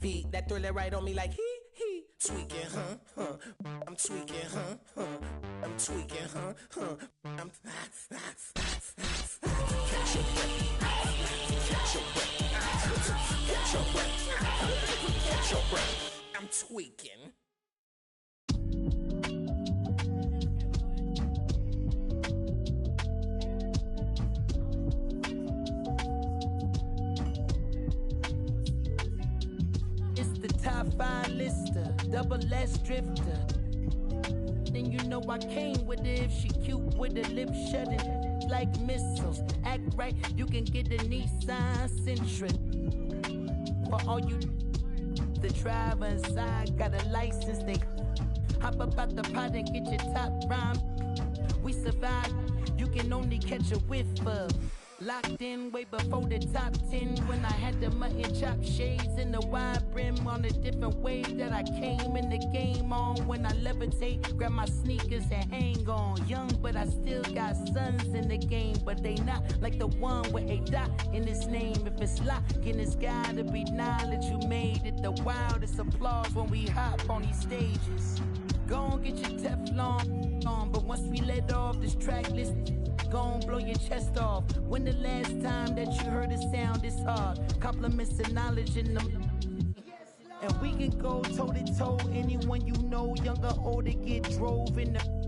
feet. That thriller right on me like he. Tweaking, huh? I'm tweaking, huh? I'm tweaking, huh? I'm catch your breath. Catch your breath. Catch your breath. Catch your breath. I'm tweaking. It's the top 5 lister, double S drifter. Then you know I came with it. If she cute with her lips shutting like missiles. Act right, you can get a Nissan Sentra. For all you, the driver inside got a license. They hop up out the pot and get your top rhyme. We survive, you can only catch a whiff of. Locked in way before the top 10 when I had the mutton chop shades and the wide brim on a different wave that I came in the game on. When I levitate, grab my sneakers and hang on. Young, but I still got sons in the game, but they not like the one with a dot in his name. If it's locking, it's gotta be knowledge you made it. The wildest applause when we hop on these stages. Go on, get your Teflon on, but once we let off this track list, go on, blow your chest off. When the last time that you heard a sound this hard? Compliments and knowledge in them. And we can go toe to toe. Anyone you know, young or old, to get drove in the.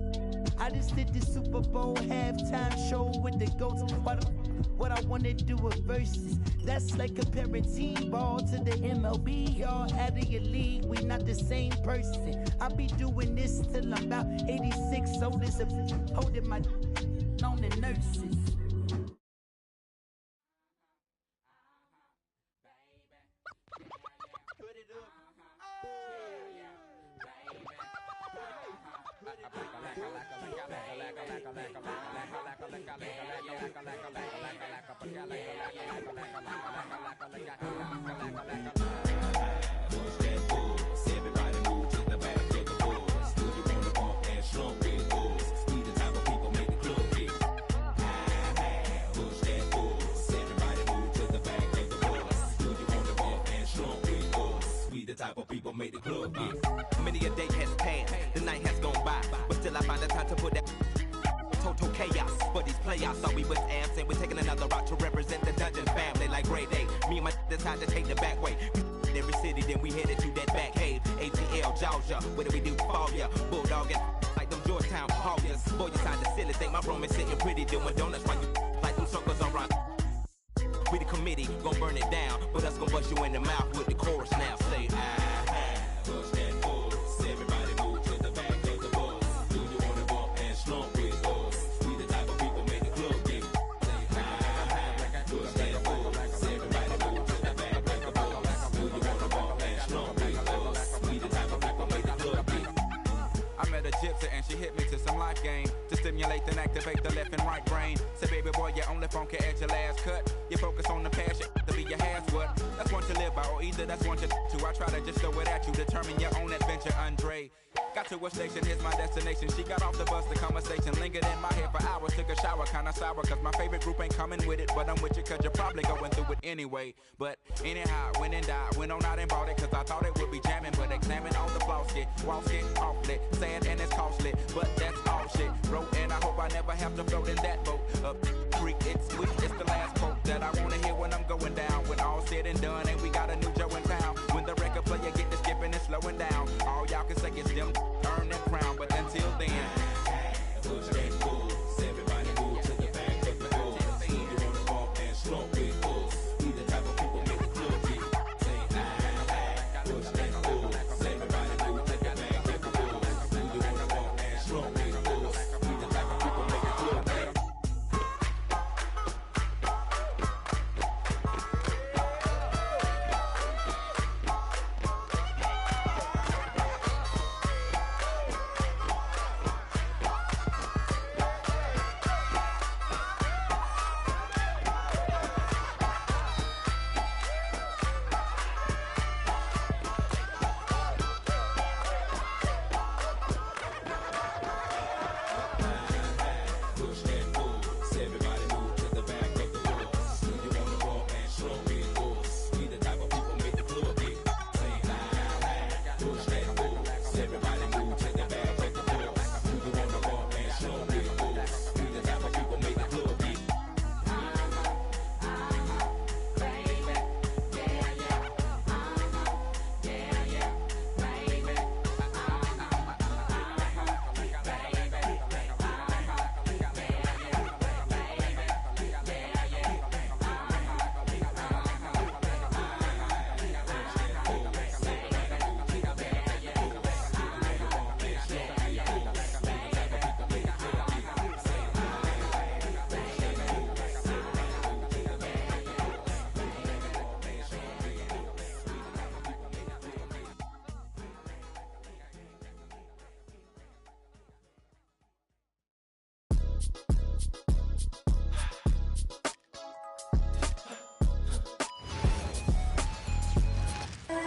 I just did the Super Bowl halftime show with the GOATs. What I wanna do with verses. That's like comparing T-ball to the MLB. Y'all out of your league, we not the same person. I'll be doing this till I'm about 86. Old as a holding my on the nurses. Everybody move to the back of the bus. Do you wanna bump and slump with us? We the type of people make the club get. Push that bus. Everybody move to the back of the bus. Do you wanna bump and slump with us? We the type of people make the club get. Many a day has passed, the night has gone by, but still I find the time to put that total chaos. For these playoffs, thought we was absent. We're taking another route to represent the Dungeon family like grade A. Me and my decided to take the back way. Every city, then we headed to that back cave. ATL, Georgia, what do we do for ya? Bulldog and like them Georgetown Hoyas. Boy, you kinda silly, think my room is sitting pretty, doing donuts while you like them circles around. We the committee, gon' burn it down, but us gon' bust you in the mouth with the chorus now. Say, push that bus. Everybody move to the back of the bus. Do you wanna bump and slump with us? We the type of people make the club get. Push that bus. Everybody move to the back of the bus. Do you wanna bump and slump with us? We the type of people make the club get. I met a gypsy and she hit me to some life game to stimulate and activate the left and right brain. Say, baby boy, you only funky at your last cut. You focus on the passion to be your has what. That's one to live by, or either that's one to two. I try to just throw it at you, determine your own adventure, Andre. Got to a station, here's my destination. She got off the bus, the conversation lingered in my head for hours. Took a shower, kinda sour, cause my favorite group ain't coming with it. But I'm with you, cause you're probably going through it anyway. But anyhow, went and died, went on out and bought it, cause I thought it would be jamming. But examine all the flaws, walls get awfully sad and it's costly. But that's all shit, bro, and I hope I never have to float in that boat. Up creek, it's sweet, it's the last quote that I wanna hear when I'm going down. When all said and done, and we got a new Joe in town. When the record player get to skipping and slowing down, all y'all can say is them earn that crown. But until then, push that bus. Everybody move to the back of the bus. Do you wanna bump and slump with us? We the type of people make the club get. Say push that bus. Everybody move to the back of the bus. Do you wanna bump and slump with us? We the type of people make the club get.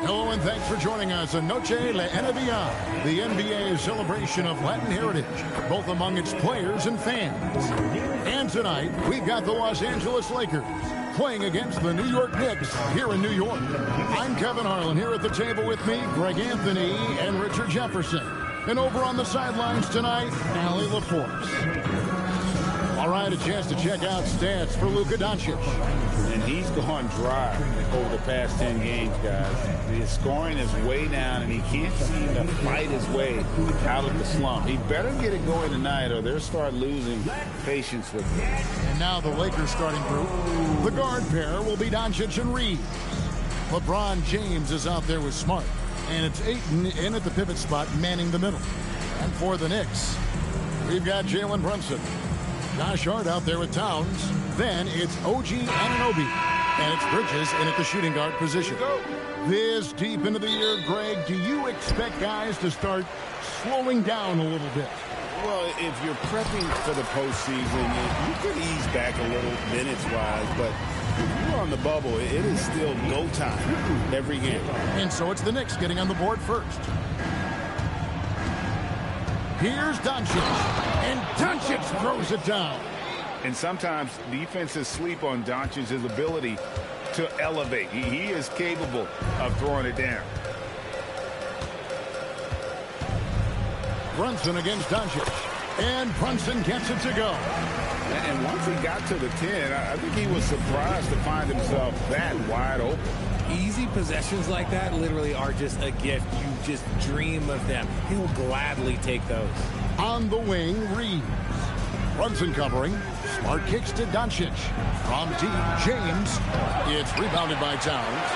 Hello and thanks for joining us on Noche La NBA, the NBA's celebration of Latin heritage, both among its players and fans. And tonight, we've got the Los Angeles Lakers playing against the New York Knicks here in New York. I'm Kevin Harlan. Here at the table with me, Greg Anthony and Richard Jefferson. And over on the sidelines tonight, Allie LaForce. All right, a chance to check out stats for Luka Doncic. And he's gone dry over the past 10 games, guys. His scoring is way down, and he can't seem to fight his way out of the slump. He better get it going tonight, or they'll start losing patience with him. And now the Lakers starting group. The guard pair will be Doncic and Reeves. LeBron James is out there with Smart. And it's Ayton in at the pivot spot, manning the middle. And for the Knicks, we've got Jalen Brunson. Josh Hart out there with Towns. Then it's OG Anunoby. And it's Bridges in at the shooting guard position. This deep into the year, Greg, do you expect guys to start slowing down a little bit? Well, if you're prepping for the postseason, you could ease back a little minutes-wise, but if you're on the bubble, it is still go time every game. And so it's the Knicks getting on the board first. Here's Doncic, and Doncic throws it down. And sometimes defenses sleep on Doncic's ability to elevate. He is capable of throwing it down. Brunson against Doncic, and Brunson gets it to go. And once he got to the 10, I think he was surprised to find himself that wide open. Easy possessions like that literally are just a gift. You just dream of them. He'll gladly take those. On the wing, Reeves. Brunson covering. Smart kicks to Doncic. From deep, James. It's rebounded by Towns.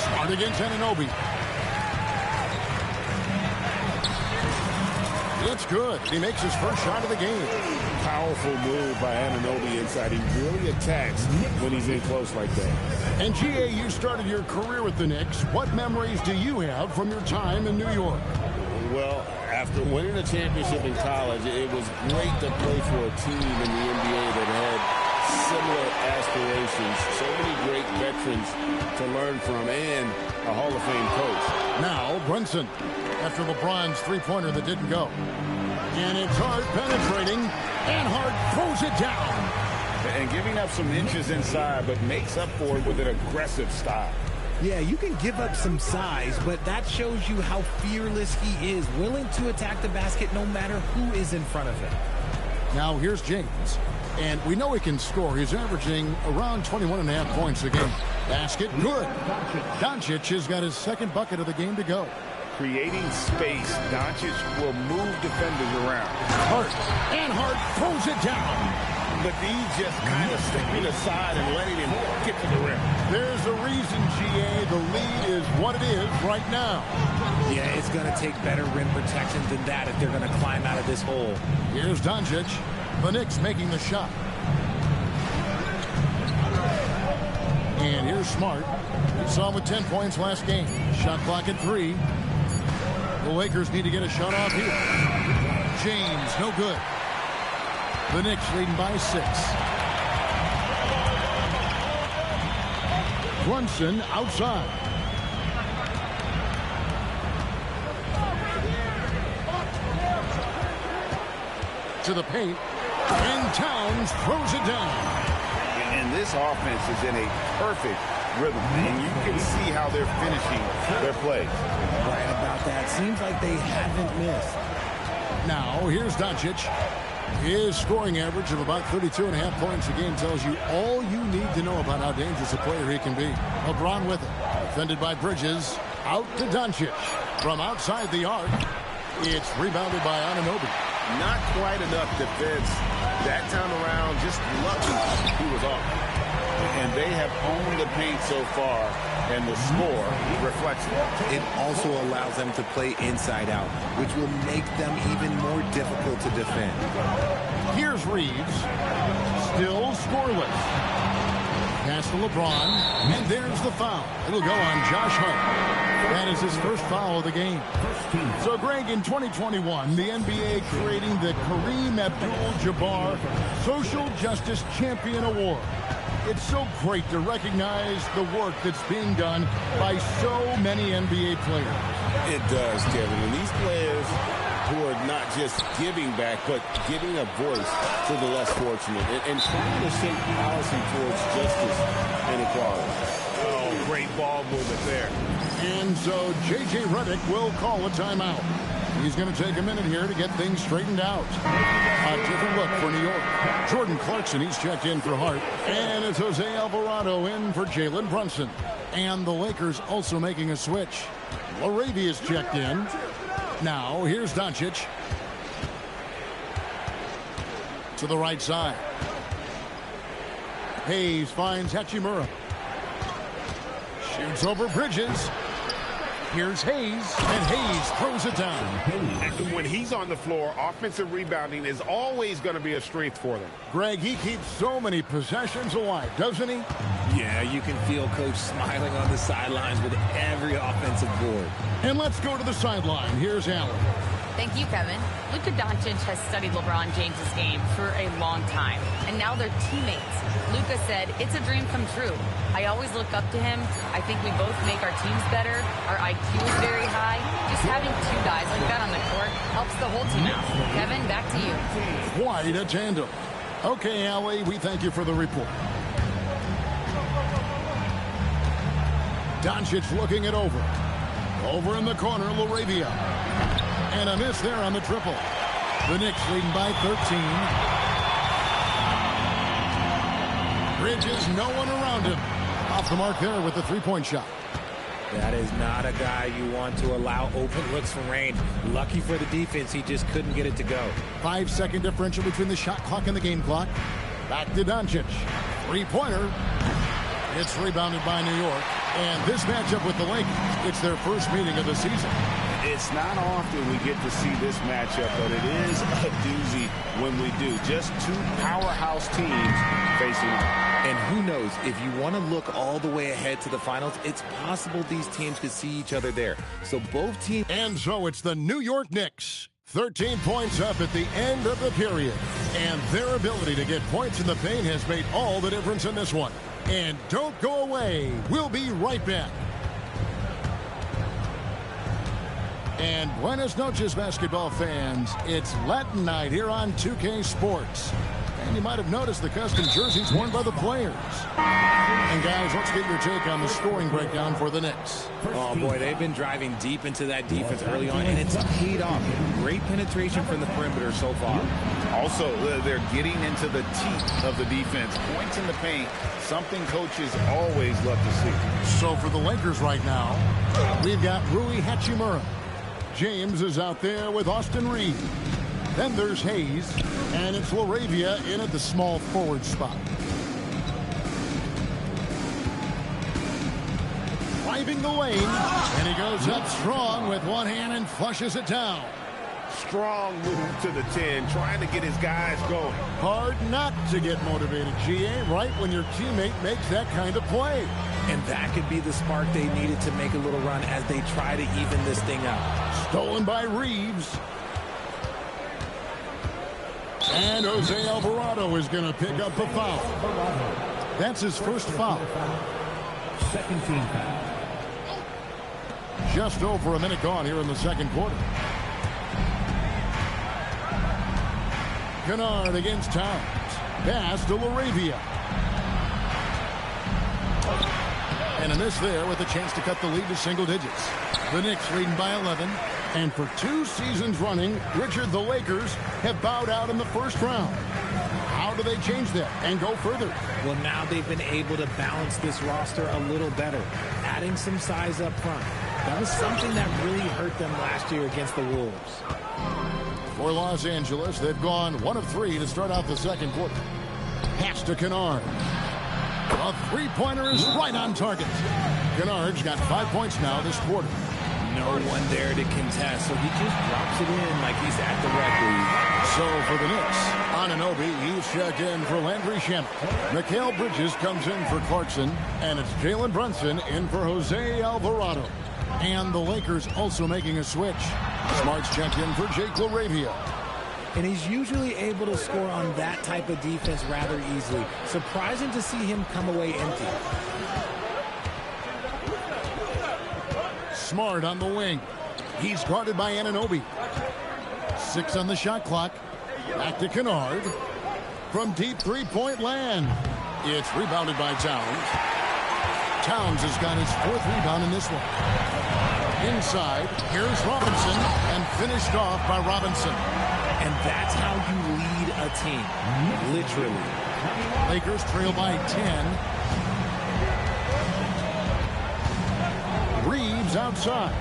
Smart against Anunoby. It's good. He makes his first shot of the game. Powerful move by Anunoby inside. He really attacks when he's in close like that. And G.A., you started your career with the Knicks. What memories do you have from your time in New York? Well, after winning a championship in college, it was great to play for a team in the NBA that had similar aspirations. So many great veterans to learn from and a Hall of Fame coach. Now, Brunson, after LeBron's three-pointer that didn't go. And it's Hart penetrating, and Hart throws it down. And giving up some inches inside, but makes up for it with an aggressive style. Yeah, you can give up some size, but that shows you how fearless he is, willing to attack the basket no matter who is in front of him. Now here's James, and we know he can score. He's averaging around 21.5 points a game. Basket, good. Doncic has got his second bucket of the game to go. Creating space, Doncic will move defenders around. Hart, and Hart throws it down. But he's just kind of stepping aside and letting him get to the rim. There's a reason, G.A., the lead is what it is right now. Yeah, it's going to take better rim protection than that if they're going to climb out of this hole. Here's Doncic. The Knicks making the shot. And here's Smart. We saw him with 10 points last game. Shot clock at 3. The Lakers need to get a shot off here. James, no good. The Knicks leading by 6. Brunson outside. To the paint. And Towns throws it down. And this offense is in a perfect rhythm. And you can see how they're finishing their plays. Right about that. Seems like they haven't missed. Now, here's Doncic. His scoring average of about 32.5 points a game tells you all you need to know about how dangerous a player he can be. LeBron with it. Defended by Bridges. Out to Doncic. From outside the arc. It's rebounded by Anunoby. Not quite enough defense that time around. Just lucky he was off. And they have owned the paint so far, and the score reflects that. It also allows them to play inside out, which will make them even more difficult to defend. Here's Reeves. Still scoreless. Pass to LeBron, and there's the foul. It'll go on Josh Hart. That is his first foul of the game. So, Greg, in 2021, the NBA creating the Kareem Abdul-Jabbar Social Justice Champion Award. It's so great to recognize the work that's being done by so many NBA players. It does, Kevin. And these players who are not just giving back, but giving a voice to the less fortunate and trying to shape policy towards justice and equality. Oh, great ball movement there. And so J.J. Redick will call a timeout. He's going to take a minute here to get things straightened out. A different look for New York. Jordan Clarkson, he's checked in for Hart. And it's Jose Alvarado in for Jalen Brunson. And the Lakers also making a switch. LaRavia's checked in. Now, here's Doncic. To the right side. Hayes finds Hachimura. Shoots over Bridges. Here's Hayes, and Hayes throws it down. When he's on the floor, offensive rebounding is always going to be a strength for them. Greg, he keeps so many possessions alive, doesn't he? Yeah, you can feel Coach smiling on the sidelines with every offensive board. And let's go to the sideline. Here's Allen. Thank you, Kevin. Luka Doncic has studied LeBron James' game for a long time, and now they're teammates. Luka said, "It's a dream come true. I always look up to him. I think we both make our teams better. Our IQ is very high. Just having two guys like that on the court helps the whole team out." Kevin, back to you. Quite a tandem. Okay, Allie, we thank you for the report. Doncic looking it over. Over in the corner, LaRavia. And a miss there on the triple. The Knicks leading by 13. Bridges, no one around him. Off the mark there with the three-point shot. That is not a guy you want to allow open looks from range. Lucky for the defense, he just couldn't get it to go. 5-second differential between the shot clock and the game clock. Back to Doncic. Three-pointer. It's rebounded by New York. And this matchup with the Lakers, it's their first meeting of the season. It's not often we get to see this matchup, but it is a doozy when we do. Just two powerhouse teams facing off. And who knows, if you want to look all the way ahead to the finals, it's possible these teams could see each other there. So both teams... And so it's the New York Knicks. 13 points up at the end of the period. And their ability to get points in the paint has made all the difference in this one. And don't go away. We'll be right back. And buenas noches, basketball fans. It's Latin night here on 2K Sports. And you might have noticed the custom jerseys worn by the players. And guys, let's get your take on the scoring breakdown for the Knicks. Oh boy, they've been driving deep into that defense early on, and it's paid off. Great penetration from the perimeter so far. Also, they're getting into the teeth of the defense. Points in the paint, something coaches always love to see. So for the Lakers right now, we've got Rui Hachimura. James is out there with Austin Reed. Then there's Hayes, and it's LaRavia in at the small forward spot. Driving the lane, and he goes up strong with one hand and flushes it down. Strong move to the 10, trying to get his guys going. Hard not to get motivated, GA, right when your teammate makes that kind of play. And that could be the spark they needed to make a little run as they try to even this thing out. Stolen by Reeves. And Jose Alvarado is going to pick up a foul. That's his first foul. Second team foul. Just over a minute gone here in the second quarter. Kennard against Towns. Pass to LaRavia. And a miss there with a chance to cut the lead to single digits. The Knicks leading by 11. And for 2 seasons running, Richard, the Lakers have bowed out in the first round. How do they change that and go further? Well, now they've been able to balance this roster a little better, adding some size up front. That was something that really hurt them last year against the Wolves. For Los Angeles, they've gone 1 of 3 to start out the second quarter. Pass to Kennard. A three-pointer is right on target. Kennard's got 5 points now this quarter. No one there to contest, so he just drops it in like he's at the referee. So for the Knicks, Anunoby, he's checked in for Landry Shamet. Mikal Bridges comes in for Clarkson, and it's Jalen Brunson in for Jose Alvarado. And the Lakers also making a switch. Smart's checked in for Jake LaRavia. and he's usually able to score on that type of defense rather easily. Surprising to see him come away empty. Smart on the wing. He's guarded by Anunoby. 6 on the shot clock. Back to Kennard. From deep three-point land. It's rebounded by Towns. Towns has got his 4th rebound in this one. Inside, here's Robinson, and finished off by Robinson. And that's how you lead a team, literally. Lakers trail by 10. Reeves outside.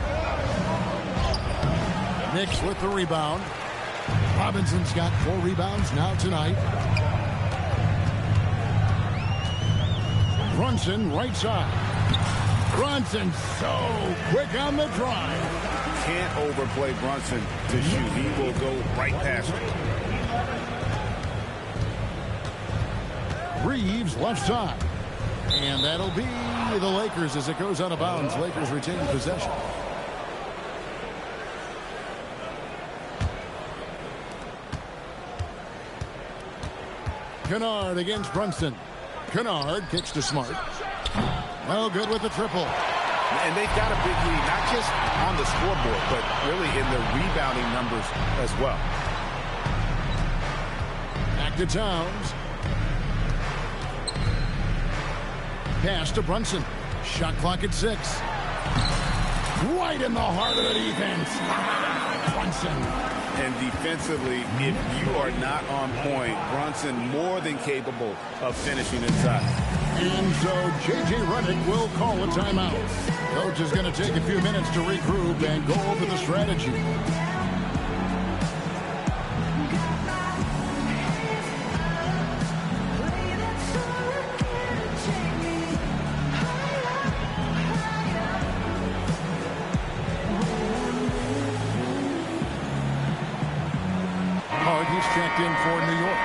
Knicks with the rebound. Robinson's got 4 rebounds now tonight. Brunson right side. Brunson so quick on the drive. Can't overplay Brunson to shoot. He will go right past him. Reeves left side. And that'll be the Lakers as it goes out of bounds. Lakers retain possession. Kennard against Brunson. Kennard kicks to Smart. Well, good with the triple. And they've got a big lead, not just on the scoreboard, but really in the rebounding numbers as well. Back to Towns. Pass to Brunson. Shot clock at 6. Right in the heart of the defense. Brunson. And defensively, if you are not on point, Brunson more than capable of finishing inside. And so J.J. Redick will call a timeout. Coach is going to take a few minutes to regroup and go over the strategy. Checked in for New York.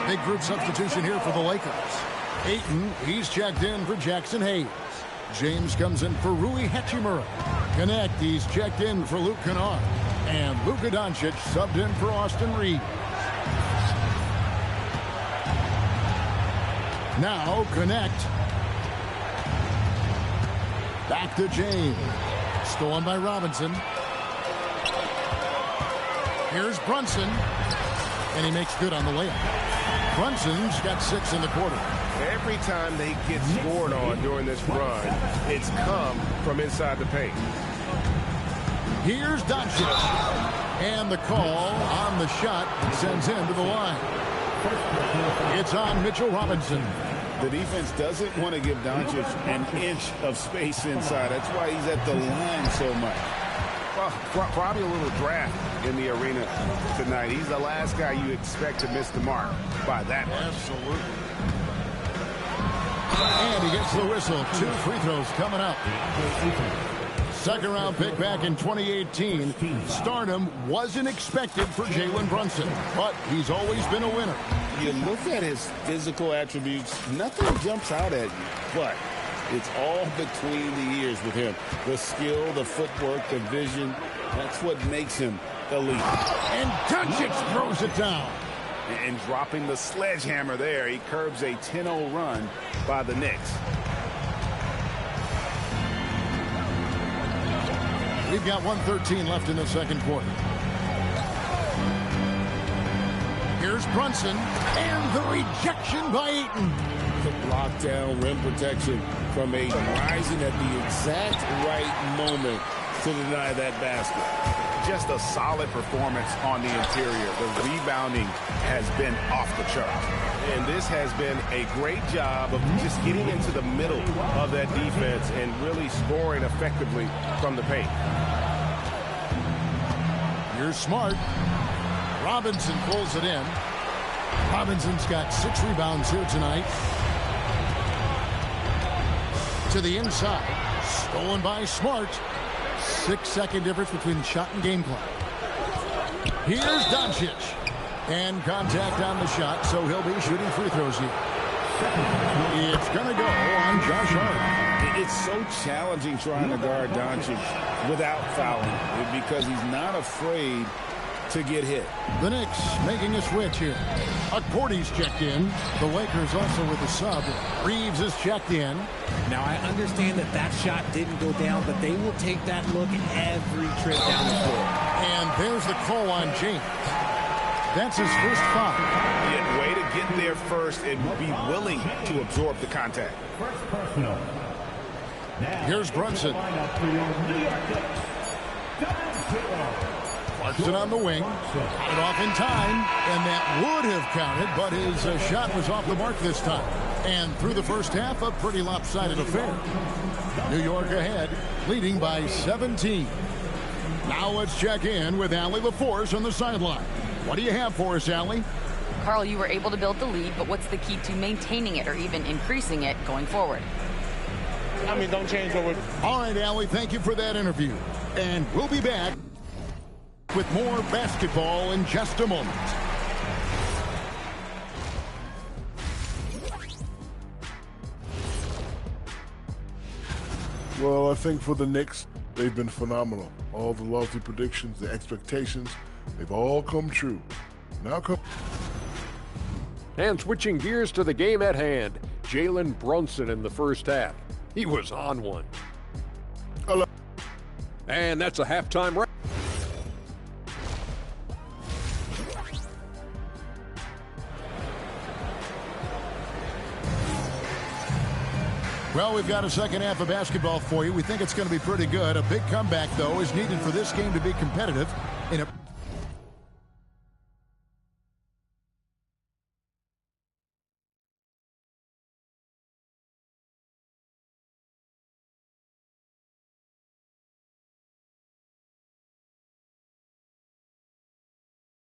Big group substitution here for the Lakers. Ayton, he's checked in for Jackson Hayes. James comes in for Rui Hachimura. Connect, he's checked in for Luke Kennard. And Luka Doncic subbed in for Austin Reeves. Now Connect. Back to James. Stolen by Robinson. Here's Brunson. And he makes good on the layup. Brunson's got 6 in the quarter. Every time they get scored on during this run, it's come from inside the paint. Here's Doncic. And the call on the shot sends him to the line. It's on Mitchell Robinson. The defense doesn't want to give Doncic an inch of space inside. That's why he's at the line so much. Well, probably a little draft in the arena tonight. He's the last guy you expect to miss the mark by that much. Absolutely. And he gets the whistle. 2 free throws coming up. Second round pick back in 2018. Stardom wasn't expected for Jalen Brunson, but he's always been a winner. You look at his physical attributes, nothing jumps out at you, but it's all between the ears with him. The skill, the footwork, the vision, that's what makes him elite. And Doncic throws it down. And dropping the sledgehammer there, he curbs a 10-0 run by the Knicks. We've got 1:13 left in the second quarter. Here's Brunson, and the rejection by Ayton. The lockdown, rim protection from Ayton, rising at the exact right moment to deny that basket. Just a solid performance on the interior. The rebounding has been off the chart. And this has been a great job of just getting into the middle of that defense and really scoring effectively from the paint. Here's Smart. Robinson pulls it in. Robinson's got 6 rebounds here tonight. To the inside. Stolen by Smart. 6-second difference between shot and game clock. Here's Doncic. And contact on the shot, so he'll be shooting free throws here. It's going to go on Josh Hart. It's so challenging trying to guard Doncic without fouling because he's not afraid to get hit. The Knicks making a switch here. Gordy's checked in. The Lakers also with a sub. Reeves is checked in. Now, I understand that that shot didn't go down, but they will take that look every trip down the court. And there's the call on James. That's his first foul. Yeah, way to get there first and be willing to absorb the contact. Here's Brunson. Clarkson on the wing. Got it off in time, and that would have counted, but his shot was off the mark this time. And through the first half, a pretty lopsided affair. New York ahead, leading by 17. Now let's check in with Allie LaForce on the sideline. What do you have for us, Allie? Carl, you were able to build the lead, but what's the key to maintaining it or even increasing it going forward? Don't change what we're... All right, Allie, thank you for that interview. And we'll be back with more basketball in just a moment. Well, I think for the Knicks, they've been phenomenal. All the lofty predictions, the expectations, they've all come true. Now come... And switching gears to the game at hand, Jalen Brunson in the first half. He was on one. Hello. And that's a halftime wrap. Well, we've got a second half of basketball for you. We think it's going to be pretty good. A big comeback, though, is needed for this game to be competitive in a...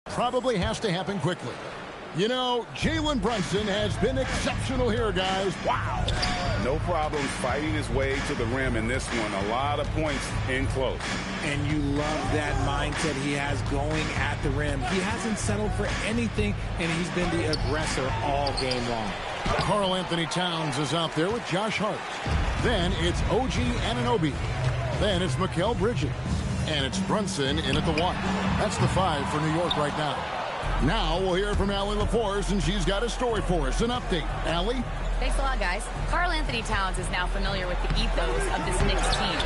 Probably has to happen quickly. You know, Jalen Brunson has been exceptional here, guys. Wow. No problem fighting his way to the rim in this one. A lot of points in close. And you love that mindset he has going at the rim. He hasn't settled for anything, and he's been the aggressor all game long. Karl Anthony Towns is out there with Josh Hart. Then it's OG Anunoby. Then it's Mikal Bridges. And it's Brunson in at the 1. That's the 5 for New York right now. Now we'll hear from Allie LaForce, and she's got a story for us. An update. Allie? Thanks a lot, guys. Karl Anthony Towns is now familiar with the ethos of this Knicks team.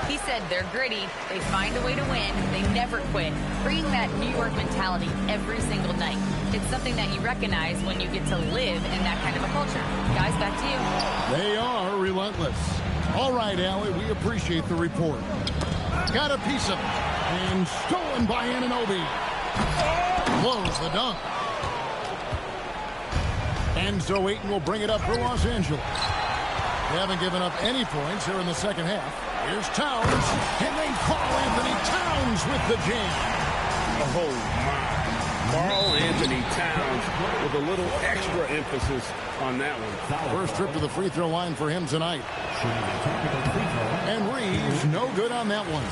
He said they're gritty, they find a way to win, they never quit, bringing that New York mentality every single night. It's something that you recognize when you get to live in that kind of a culture. Guys, back to you. They are relentless. All right, Allie, we appreciate the report. Got a piece of it. And stolen by Anunoby. Blows the dunk. And so Ayton will bring it up for Los Angeles. They haven't given up any points here in the second half. Here's Towns. And then Karl Anthony Towns with the jam. Oh, my. Karl Anthony Towns with a little extra emphasis on that one. First trip to the free throw line for him tonight. And Reeves, no good on that one.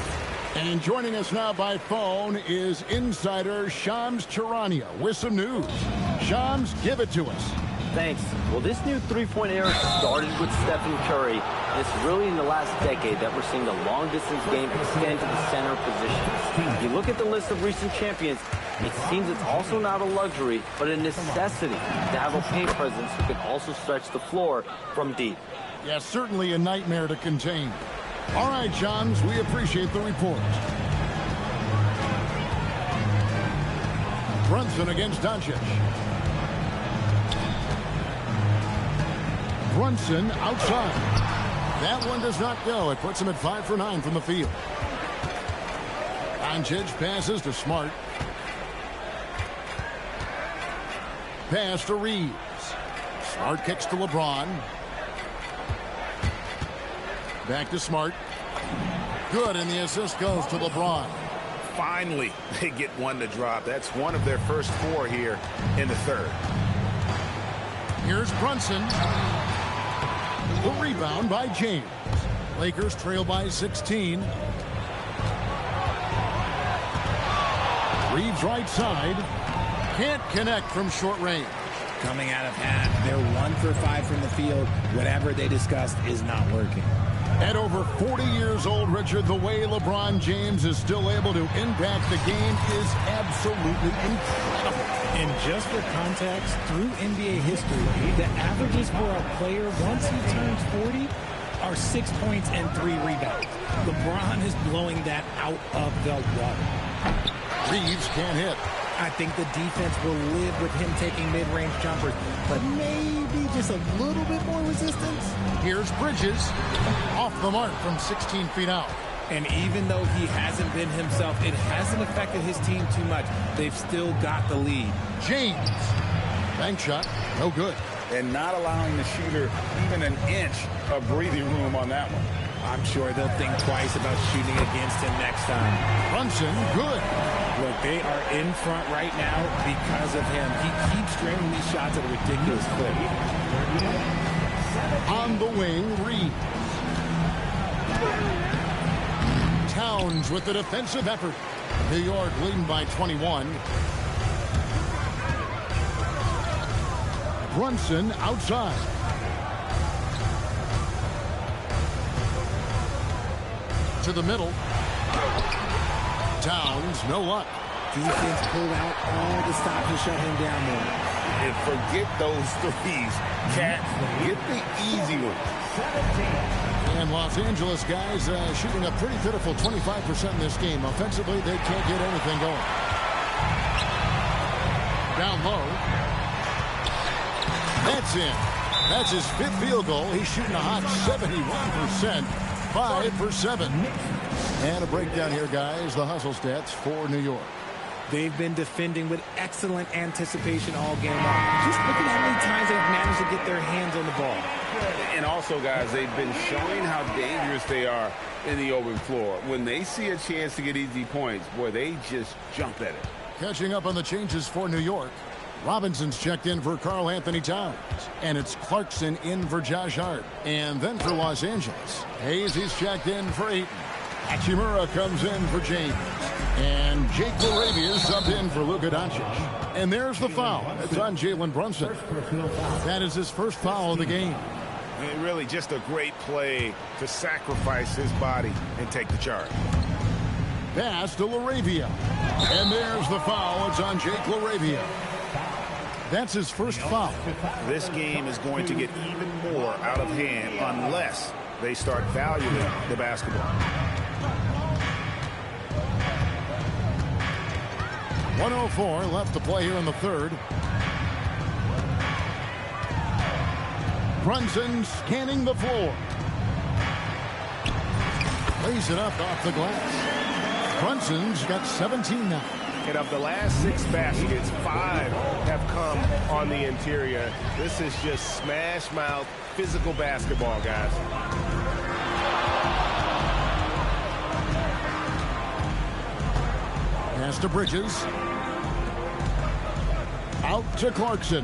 And joining us now by phone is insider Shams Charania with some news. Shams, give it to us. Thanks. Well, this new three-point era started with Stephen Curry. And it's really in the last decade that we're seeing the long-distance game extend to the center position. If you look at the list of recent champions, it seems it's also not a luxury, but a necessity to have a paint presence who can also stretch the floor from deep. Yeah, certainly a nightmare to contain. All right, Johns, we appreciate the report. Brunson against Doncic. Brunson outside. That one does not go. It puts him at 5 for 9 from the field. Doncic passes to Smart. Pass to Reeves. Smart kicks to LeBron. Back to Smart. Good, and the assist goes to LeBron. Finally, they get one to drop. That's one of their first 4 here in the third. Here's Brunson. The rebound by James. Lakers trail by 16. Reeves right side. Can't connect from short range. Coming out of half, they're 1 for 5 from the field. Whatever they discussed is not working. At over 40 years old, Richard, the way LeBron James is still able to impact the game is absolutely incredible. And just for context, through NBA history, the averages for a player once he turns 40 are 6 points and 3 rebounds. LeBron is blowing that out of the water. Reeves can't hit. I think the defense will live with him taking mid-range jumpers, but maybe just a little bit more resistance. Here's Bridges, off the mark from 16 feet out. And even though he hasn't been himself, it hasn't affected his team too much. They've still got the lead. James, bank shot, no good. And not allowing the shooter even an inch of breathing room on that one. I'm sure they'll think twice about shooting against him next time. Brunson, good. Look, they are in front right now because of him. He keeps draining these shots at a ridiculous clip. On the wing, Reed. Towns with the defensive effort. New York leading by 21. Brunson outside. To the middle. Towns, no luck. Defense pulled out all the stop to shut him down more. And forget those threes. Cat, get the easy ones. And Los Angeles guys shooting a pretty pitiful 25% in this game. Offensively, they can't get anything going. Down low. That's in. That's his 5th field goal. He's shooting a hot 71%. 5 for 7. And a breakdown here, guys. The hustle stats for New York. They've been defending with excellent anticipation all game long. Just look at how many times they've managed to get their hands on the ball. And also, guys, they've been showing how dangerous they are in the open floor. When they see a chance to get easy points, boy, they just jump at it. Catching up on the changes for New York. Robinson's checked in for Karl Anthony Towns. And it's Clarkson in for Josh Hart. And then for Los Angeles, Hayes, he's checked in for Ayton. Hachimura comes in for James. And Jake LaRavia subbed in for Luka Doncic. And there's the foul. It's on Jalen Brunson. That is his first foul of the game. And really just a great play to sacrifice his body and take the charge. Pass to LaRavia. And there's the foul. It's on Jake LaRavia. That's his first foul. This game is going to get even more out of hand unless they start valuing the basketball. 1:04 left to play here in the third. Brunson scanning the floor. Lays it up off the glass. Brunson's got 17 now. And of the last 6 baskets, 5 have come on the interior. This is just smash mouth, physical basketball, guys. Pass to Bridges. Out to Clarkson.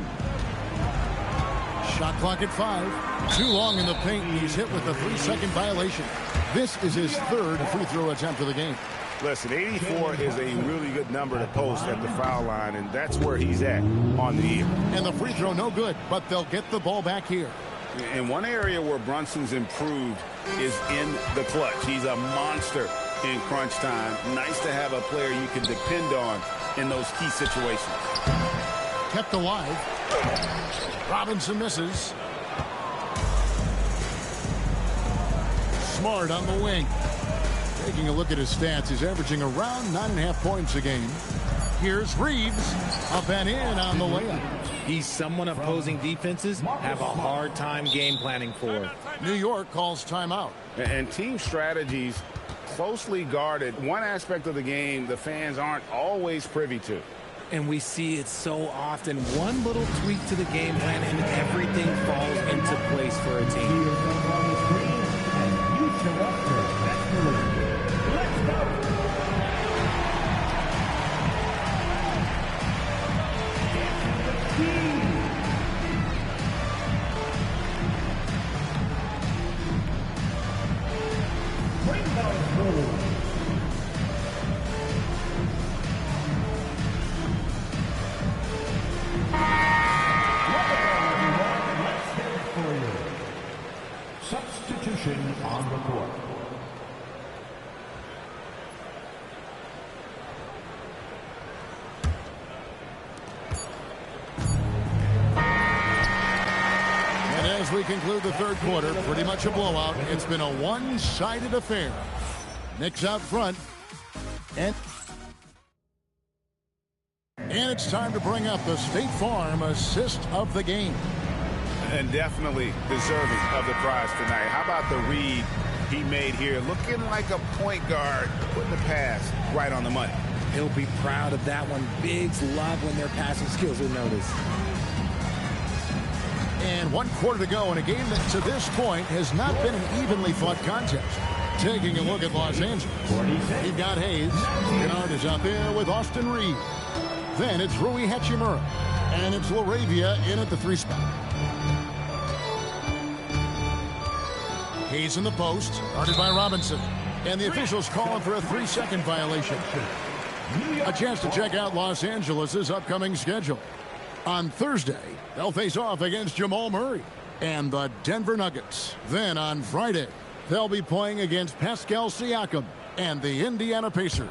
Shot clock at 5. Too long in the paint. He's hit with a 3-second violation. This is his 3rd free throw attempt of the game. Listen, 84 is a really good number to post at the foul line, and that's where he's at on the year. And the free throw no good, but they'll get the ball back here. And one area where Brunson's improved is in the clutch. He's a monster in crunch time. Nice to have a player you can depend on in those key situations. Kept alive. Robinson misses. Smart on the wing. Taking a look at his stats, he's averaging around 9.5 points a game. Here's Reeves, up and in on the layup. He's someone opposing defenses have a hard time game planning for. New York calls timeout. And team strategies closely guarded. One aspect of the game the fans aren't always privy to. And we see it so often. One little tweak to the game plan and everything falls into place for a team. score. And as we conclude the third quarter, pretty much a blowout. It's been a one-sided affair. Knicks out front. And it's time to bring up the State Farm assist of the game. And definitely deserving of the prize tonight. How about the read he made here? Looking like a point guard, putting the pass right on the money. He'll be proud of that one. Bigs love when their passing skills are noticed. And 1 quarter to go in a game that to this point has not been an evenly fought contest. Taking a look at Los Angeles. You've got Hayes. Kennard is out there with Austin Reed. Then it's Rui Hachimura. And it's LaRavia in at the 3 spot. Hayes in the post, guarded by Robinson. And the officials calling for a 3-second violation. A chance to check out Los Angeles' upcoming schedule. On Thursday, they'll face off against Jamal Murray and the Denver Nuggets. Then on Friday, they'll be playing against Pascal Siakam and the Indiana Pacers.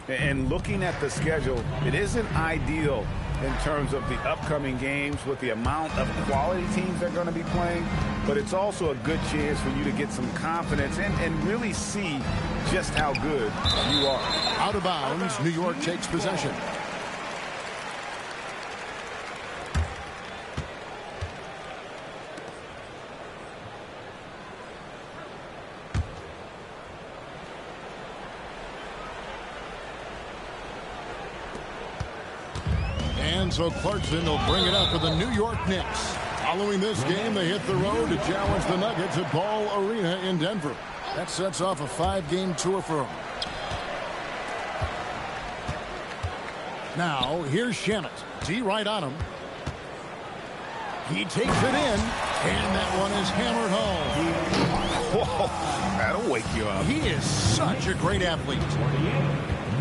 And looking at the schedule, it isn't ideal in terms of the upcoming games with the amount of quality teams they're going to be playing, but it's also a good chance for you to get some confidence and really see just how good you are. Out of bounds, New York takes possession. And so Clarkson will bring it up for the New York Knicks. Following this game, they hit the road to challenge the Nuggets at Ball Arena in Denver. That sets off a 5-game tour for them. Now, here's Shamet. D right on him. He takes it in, and that one is hammered home. Whoa, that'll wake you up. He is such a great athlete.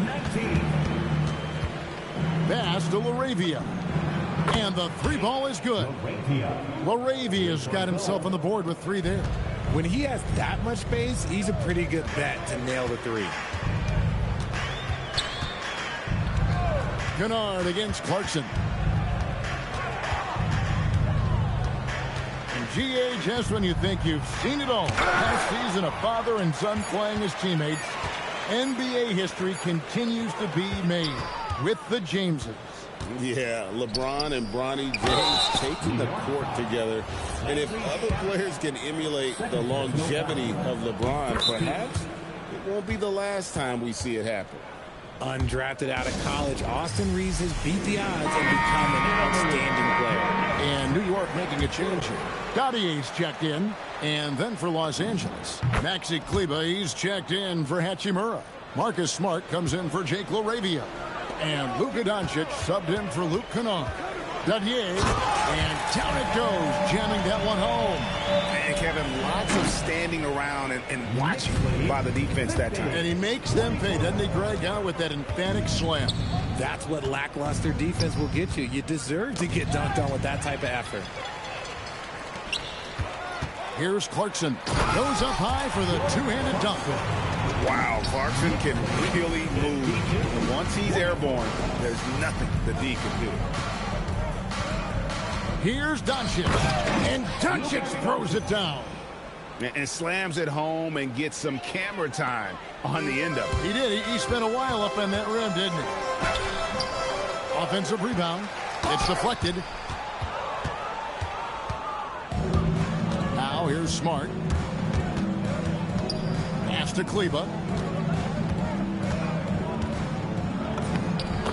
19. Pass to LaRavia. And the 3 ball is good. LaRavia's got himself on the board with 3 there. When he has that much space, he's a pretty good bet to nail the 3. Kennard against Clarkson. And GA, just when you think you've seen it all. Last season, a father and son playing as teammates. NBA history continues to be made with the Jameses. Yeah, LeBron and Bronny James taking the court together. And if other players can emulate the longevity of LeBron, perhaps it won't be the last time we see it happen. Undrafted out of college, Austin Reeves has beat the odds and become an outstanding player. And New York making a change here. Gaudier's checked in. And then for Los Angeles, Maxi Kleber, he's checked in for Hachimura. Marcus Smart comes in for Jake LaRavia. And Luka Doncic subbed in for Luke Kennard. Gautier, and down it goes, jamming that one home. And Kevin, lots of standing around and watching by the defense that time. And he makes them pay, doesn't he, Greg, out with that emphatic slam. That's what lackluster defense will get you. You deserve to get dunked on with that type of effort. Here's Clarkson. Goes up high for the 2-handed dunk. Wow, Clarkson can really move. And once he's airborne, there's nothing the D can do. Here's Doncic. And Doncic throws it down. And slams it home and gets some camera time on the end of it. He did. He spent a while up on that rim, didn't he? Offensive rebound. It's deflected. Now here's Smart. Pass to Kleber.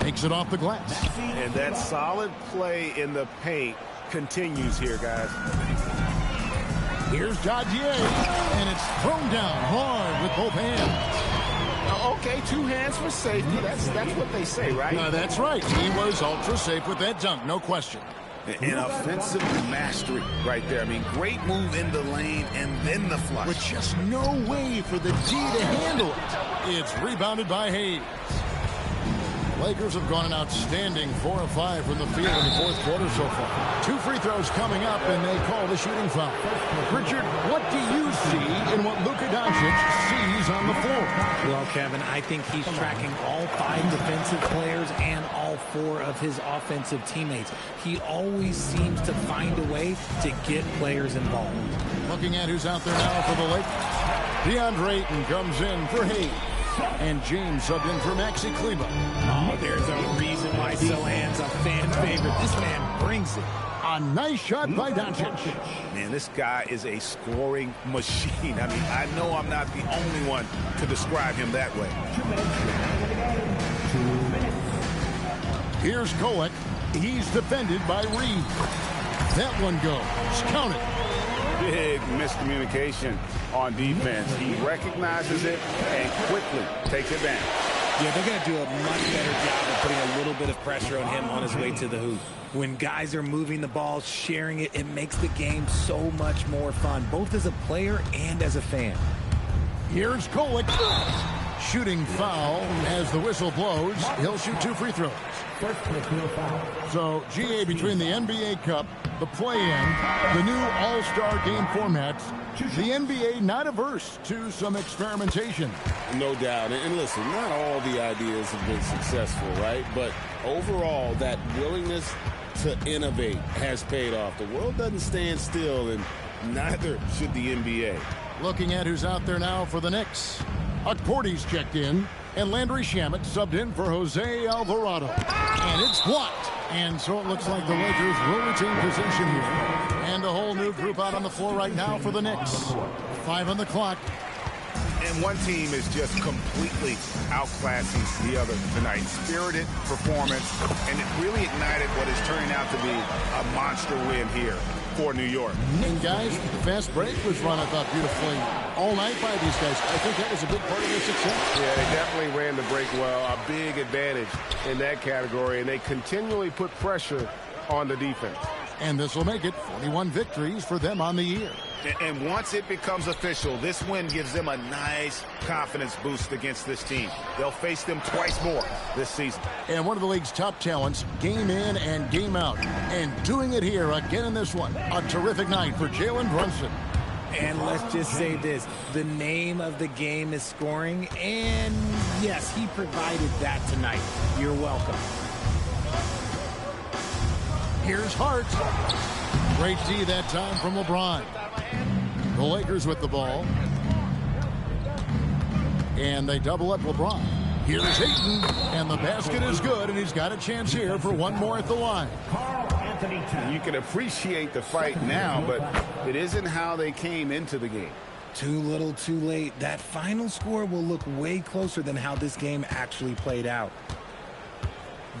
Takes it off the glass. And that solid play in the paint continues here, guys. Here's Gautier, and it's thrown down hard with both hands. Okay, 2 hands for safety. That's what they say, right? That's right. He was ultra safe with that dunk, no question. An offensive mastery right there. I mean, great move in the lane and then the flush. With just no way for the D to handle it. It's rebounded by Hayes. Lakers have gone an outstanding 4 of 5 from the field in the fourth quarter so far. 2 free throws coming up, and they call the shooting foul. Richard, what do you see in what Luka Doncic sees on the floor? Well, Kevin, I think he's tracking all 5 defensive players and all 4 of his offensive teammates. He always seems to find a way to get players involved. Looking at who's out there now for the Lakers. DeAndre Ayton comes in for Hayes. And James subbed in for Maxi Kleber. Oh, there's a reason why Sochan's a fan favorite. This man brings it. A nice shot by Doncic. Man, this guy is a scoring machine. I mean, I know I'm not the only one to describe him that way. Here's Kolek. He's defended by Reed. That one goes. Count it. Big miscommunication on defense. He recognizes it and quickly takes advantage. Yeah, they're going to do a much better job of putting a little bit of pressure on him on his way to the hoop. When guys are moving the ball, sharing it, it makes the game so much more fun, both as a player and as a fan. Here's Kolek. Shooting foul as the whistle blows. He'll shoot 2 free throws. So, GA, between the NBA Cup, the play-in, the new All-Star game formats, the NBA not averse to some experimentation. No doubt. And listen, not all the ideas have been successful, right? But overall, that willingness to innovate has paid off. The world doesn't stand still, and neither should the NBA. Looking at who's out there now for the Knicks. Cordy's checked in, and Landry Shamet subbed in for Jose Alvarado. And it's blocked. And so it looks like the Lakers will retain possession here. And a whole new group out on the floor right now for the Knicks. 5 on the clock. And one team is just completely outclassing the other tonight. Spirited performance, and it really ignited what is turning out to be a monster win here for New York. And guys, the fast break was run, I thought, beautifully all night by these guys. I think that was a big part of their success. Yeah, they definitely ran the break well. A big advantage in that category, and they continually put pressure on the defense. And this will make it 41 victories for them on the year. And once it becomes official, this win gives them a nice confidence boost against this team. They'll face them twice more this season. And one of the league's top talents, game in and game out. And doing it here again in this one. A terrific night for Jalen Brunson. And let's just say this, the name of the game is scoring, and yes, he provided that tonight. You're welcome. Here's Hart. Great D that time from LeBron. The Lakers with the ball. And they double up LeBron. Here's Ayton, and the basket is good, and he's got a chance here for one more at the line. You can appreciate the fight now, but it isn't how they came into the game. Too little, too late. That final score will look way closer than how this game actually played out.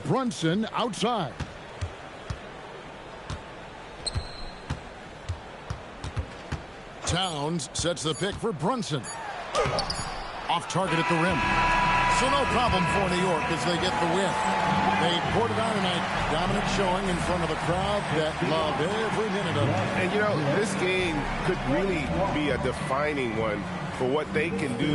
Brunson outside. Towns sets the pick for Brunson. Off target at the rim. So no problem for New York as they get the win. They poured it on tonight. Dominant showing in front of a crowd that loved every minute of it. And, you know, this game could really be a defining one for what they can do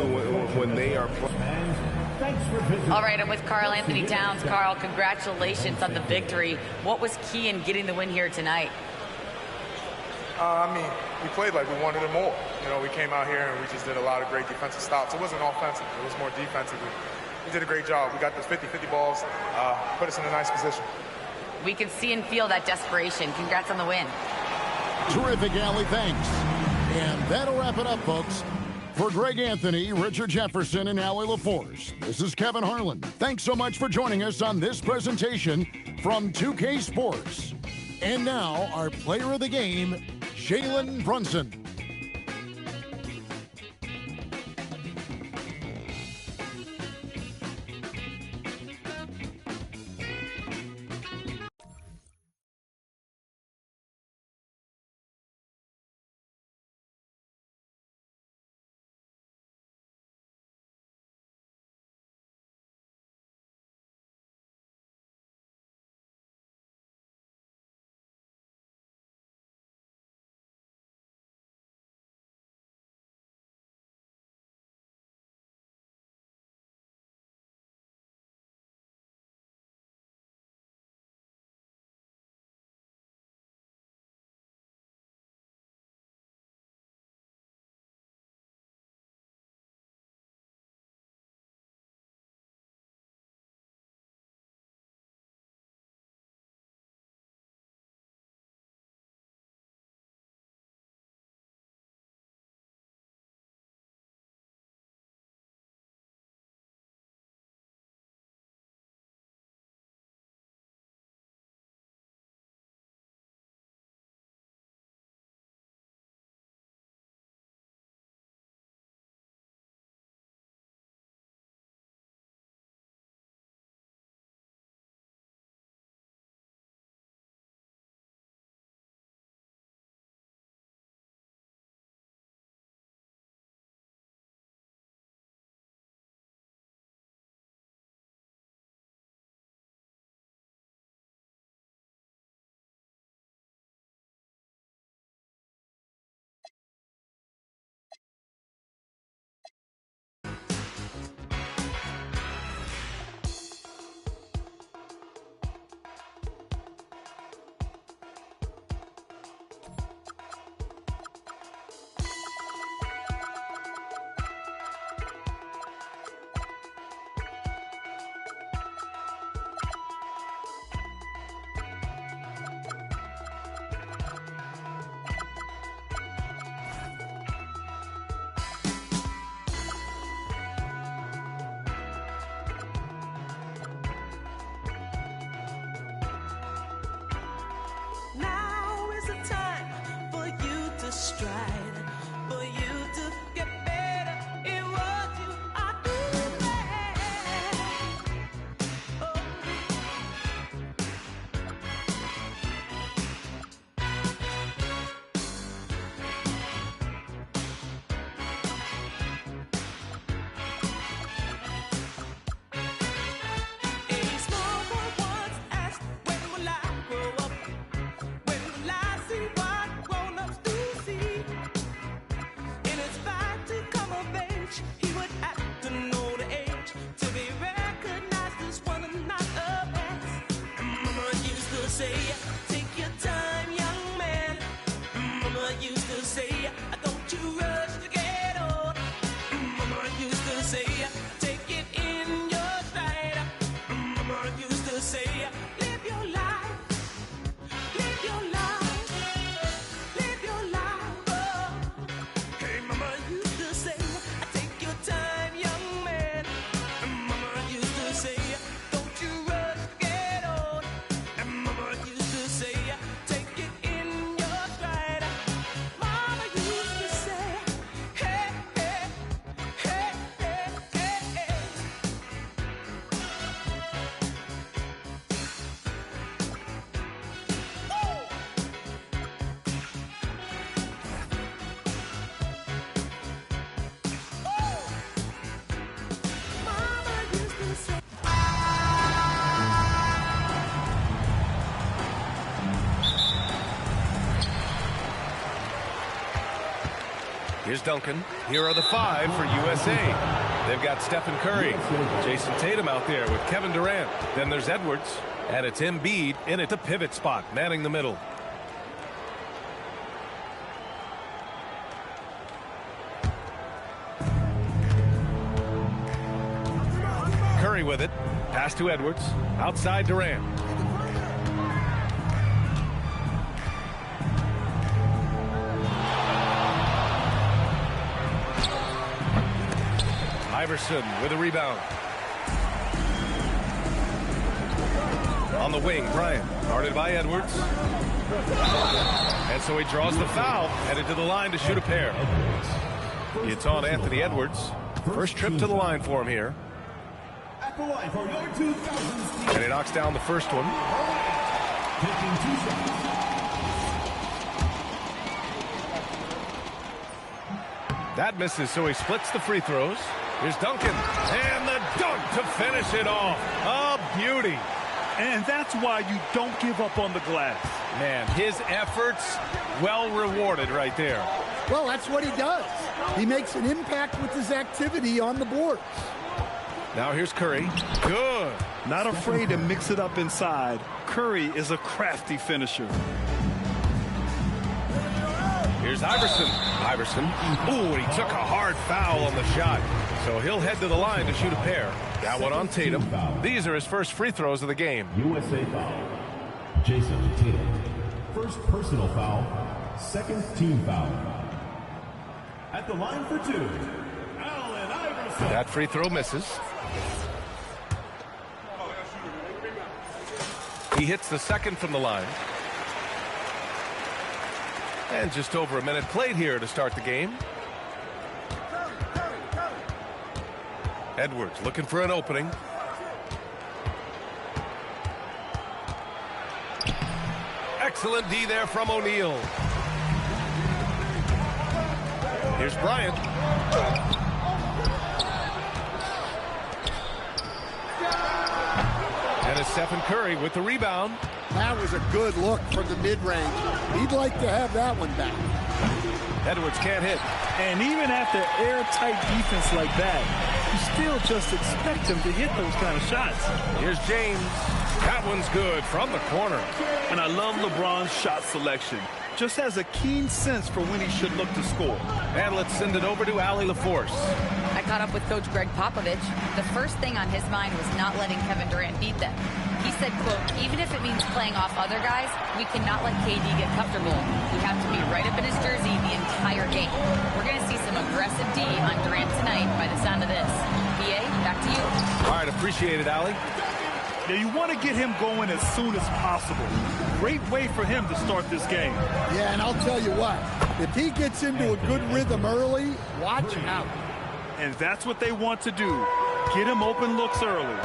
when they are playing. All right, I'm with Karl Anthony Towns. Karl, congratulations on the victory. What was key in getting the win here tonight? I mean, we played like we wanted it more. You know, we came out here and we just did a lot of great defensive stops. It wasn't offensive. It was more defensive. We did a great job. We got those 50-50 balls, put us in a nice position. We can see and feel that desperation. Congrats on the win. Terrific, Allie. Thanks. And that'll wrap it up, folks. For Greg Anthony, Richard Jefferson, and Allie LaForce, this is Kevin Harlan. Thanks so much for joining us on this presentation from 2K Sports. And now, our player of the game, Jalen Brunson. your stride. For you to get better in what you are doing. Oh. A small boy once asked, when will I grow up? When will I see what grown-ups do see? In his fight to come of age, he would have to know the age to be recognized as one and not a past. Mama used to say, take your time, young man. Mama used to say, don't you rush to get old. Mama used to say, take it in your stride. Mama used to say, live your life. Live your life, live your life, oh. Hey, Mama used to say, take your time, young man. And Mama used to say, don't you rush to get old. And Mama used to say, take it in your stride. Mama used to say, hey, hey, hey, hey, hey, hey. Here's Duncan. Here are the 5 for USA. They've got Stephen Curry, Jason Tatum out there with Kevin Durant. Then there's Edwards, and it's Embiid in at the pivot spot, manning the middle. Curry with it. Pass to Edwards. Outside Durant. Iverson with a rebound. On the wing, Bryant. Guarded by Edwards. And so he draws the foul. Headed to the line to shoot a pair. It's on Anthony Edwards. First trip to the line for him here. And he knocks down the first one. That misses, so he splits the free throws. Here's Duncan. And the dunk to finish it off. A beauty. And that's why you don't give up on the glass. Man, his efforts well rewarded right there. Well, that's what he does. He makes an impact with his activity on the boards. Now here's Curry. Good. Not afraid to mix it up inside. Curry is a crafty finisher. Here's Iverson. Iverson. Ooh, and he took a hard foul on the shot. So he'll head to the line to shoot a pair. Got one on Tatum. These are his first free throws of the game. USA foul. Jason Tatum. First personal foul. Second team foul. At the line for 2, Allen Iverson. That free throw misses. He hits the second from the line. And just over a minute played here to start the game. Edwards looking for an opening. Excellent D there from O'Neal. Here's Bryant. And it's Stephen Curry with the rebound. That was a good look from the mid-range. He'd like to have that one back. Edwards can't hit. And even after airtight defense like that, you still just expect him to hit those kind of shots. Here's James. That one's good from the corner. And I love LeBron's shot selection. Just has a keen sense for when he should look to score. And let's send it over to Allie LaForce. I caught up with Coach Greg Popovich. The first thing on his mind was not letting Kevin Durant beat them. He said, quote, even if it means playing off other guys, we cannot let KD get comfortable. We have to be right up in his jersey the entire game. We're going to see some aggressive D on Durant tonight by the sound of this. BA, back to you. All right, appreciate it, Allie. Now, you want to get him going as soon as possible. Great way for him to start this game. Yeah, and I'll tell you what, If he gets into a good rhythm early, watch out. And that's what they want to do. Get him open looks early.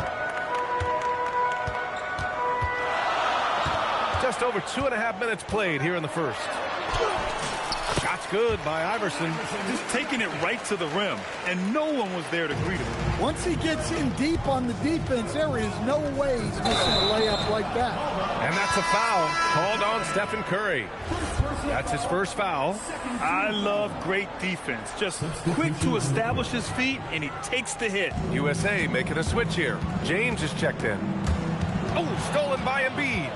Just over 2.5 minutes played here in the first. Shot's good by Iverson. Just taking it right to the rim, and no one was there to greet him. Once he gets in deep on the defense, there is no way he's missing a layup like that. And that's a foul called on Stephen Curry. That's his first foul. I love great defense. Just quick to establish his feet, and he takes the hit. USA making a switch here. James is checked in. Oh, stolen by Embiid.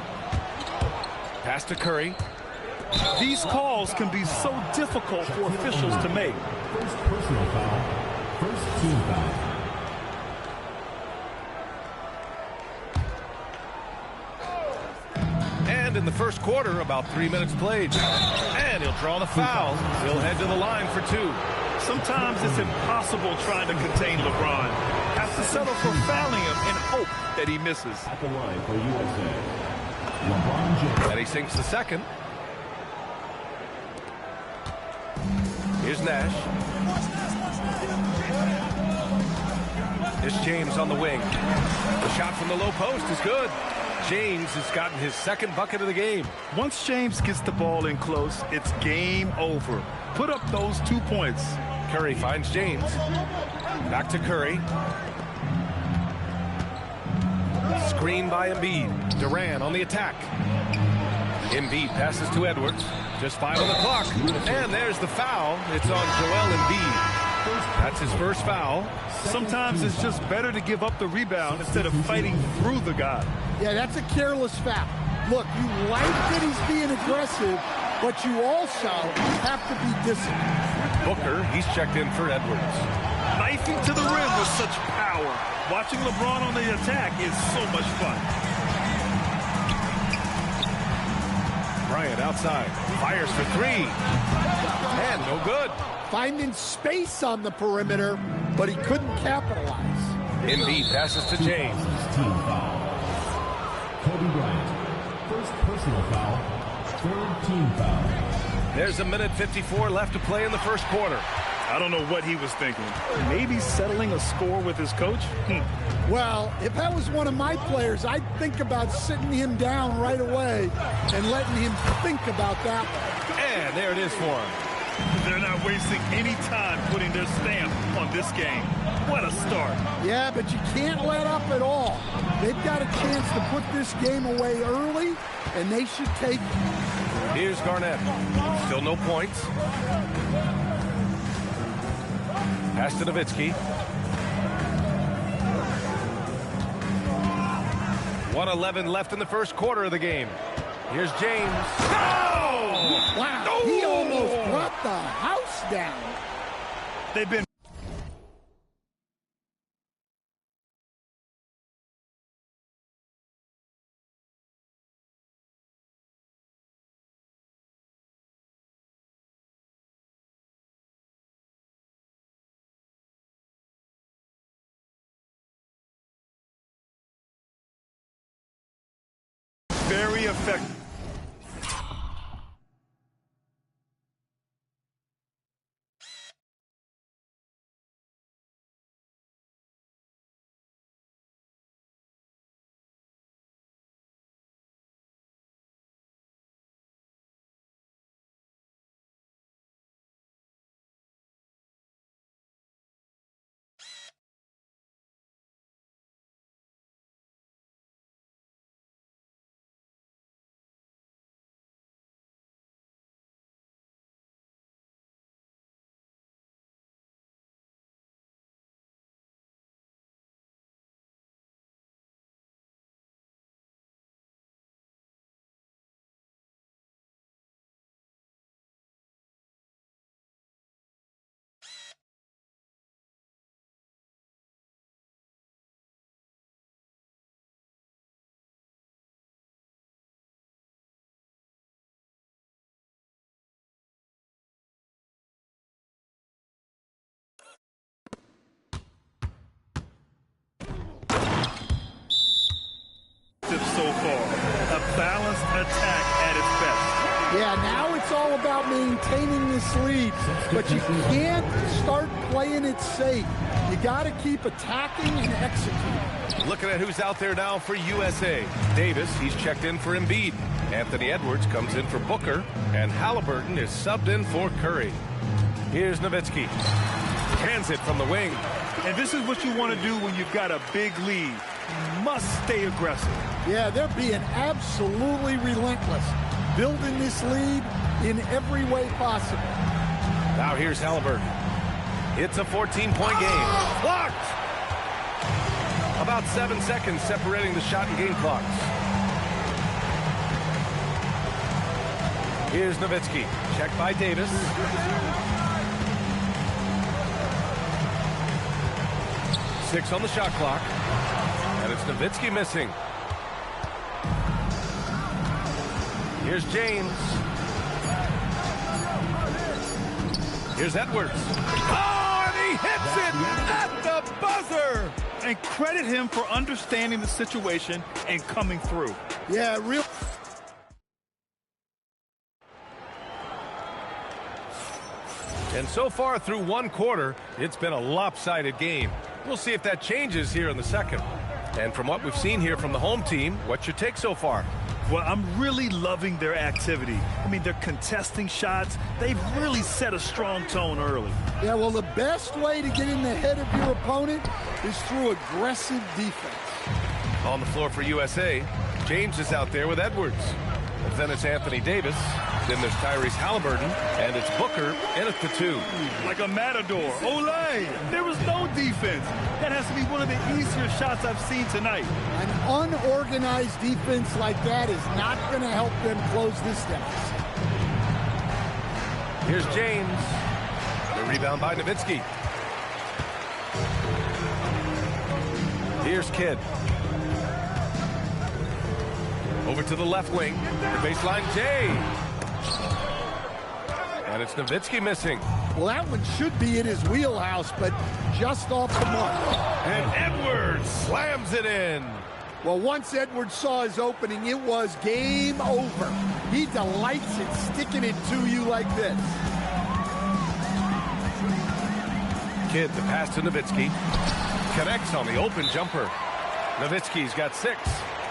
Pass to Curry. These calls can be so difficult for officials to make. First personal foul. First team foul. And in the first quarter, about 3 minutes played. And he'll draw the foul. He'll head to the line for 2. Sometimes it's impossible trying to contain LeBron. Has to settle for fouling him and hope that he misses. At the line for USA, LeBron James. And he sinks the second. Here's Nash. Here's James on the wing. The shot from the low post is good. James has gotten his second bucket of the game. Once James gets the ball in close, it's game over. Put up those 2 points. Curry finds James. Back to Curry. Screen by Embiid. Durant on the attack. Embiid passes to Edwards. Just 5 on the clock. And there's the foul. It's on Joel Embiid. That's his first foul. Sometimes it's just better to give up the rebound instead of fighting through the guy. Yeah, that's a careless foul. Look, you like that he's being aggressive, but you also have to be disciplined. Booker, he's checked in for Edwards. Knifing to the rim with such power. Watching LeBron on the attack is so much fun. Bryant outside. Fires for 3. And no good. Finding space on the perimeter, but he couldn't capitalize. Embiid passes to James. Team foul. Kobe Bryant. First personal foul. Third team foul. There's 1:54 left to play in the first quarter. I don't know what he was thinking. Maybe settling a score with his coach? Well, if that was one of my players, I'd think about sitting him down right away and letting him think about that. And there it is for him. They're not wasting any time putting their stamp on this game. What a start. Yeah, but you can't let up at all. They've got a chance to put this game away early, and they should take it. Here's Garnett. Still no points. Pass to Nowitzki. 1:11 left in the first quarter of the game. Here's James. Oh! Wow, he almost brought the house down. They've been very effective. So far, a balanced attack at its best. Yeah, now it's all about maintaining this lead, but you can't start playing it safe. You got to keep attacking and executing. Looking at who's out there now for USA. Davis, he's checked in for Embiid. Anthony Edwards comes in for Booker, and Halliburton is subbed in for Curry. Here's Nowitzki. Hands it from the wing. And this is what you want to do when you've got a big lead. You must stay aggressive. Yeah, they're being absolutely relentless, building this lead in every way possible. Now here's Halliburton. It's a 14-point game. Blocked! About 7 seconds separating the shot and game clocks. Here's Nowitzki. Checked by Davis. Six on the shot clock. And it's Nowitzki missing. Here's James. Here's Edwards. Oh, and he hits it at the buzzer! And credit him for understanding the situation and coming through. Yeah, real. And so far through one quarter, it's been a lopsided game. We'll see if that changes here in the second. And from what we've seen here from the home team, what's your take so far? Well, I'm really loving their activity. I mean, they're contesting shots. They've really set a strong tone early. Yeah, well, the best way to get in the head of your opponent is through aggressive defense. On the floor for USA, James is out there with Edwards. And then it's Anthony Davis. Then there's Tyrese Halliburton. And it's Booker in at the 2. Like a matador. Olay! There was no defense. That has to be one of the easier shots I've seen tonight. An unorganized defense like that is not going to help them close this deficit. Here's James. The rebound by Nowitzki. Here's Kidd. Over to the left wing. The baseline, Jay. And it's Nowitzki missing. Well, that one should be in his wheelhouse, but just off the mark. And Edwards slams it in. Well, once Edwards saw his opening, it was game over. He delights in sticking it to you like this. Kidd, the pass to Nowitzki. Connects on the open jumper. Nowitzki's got 6.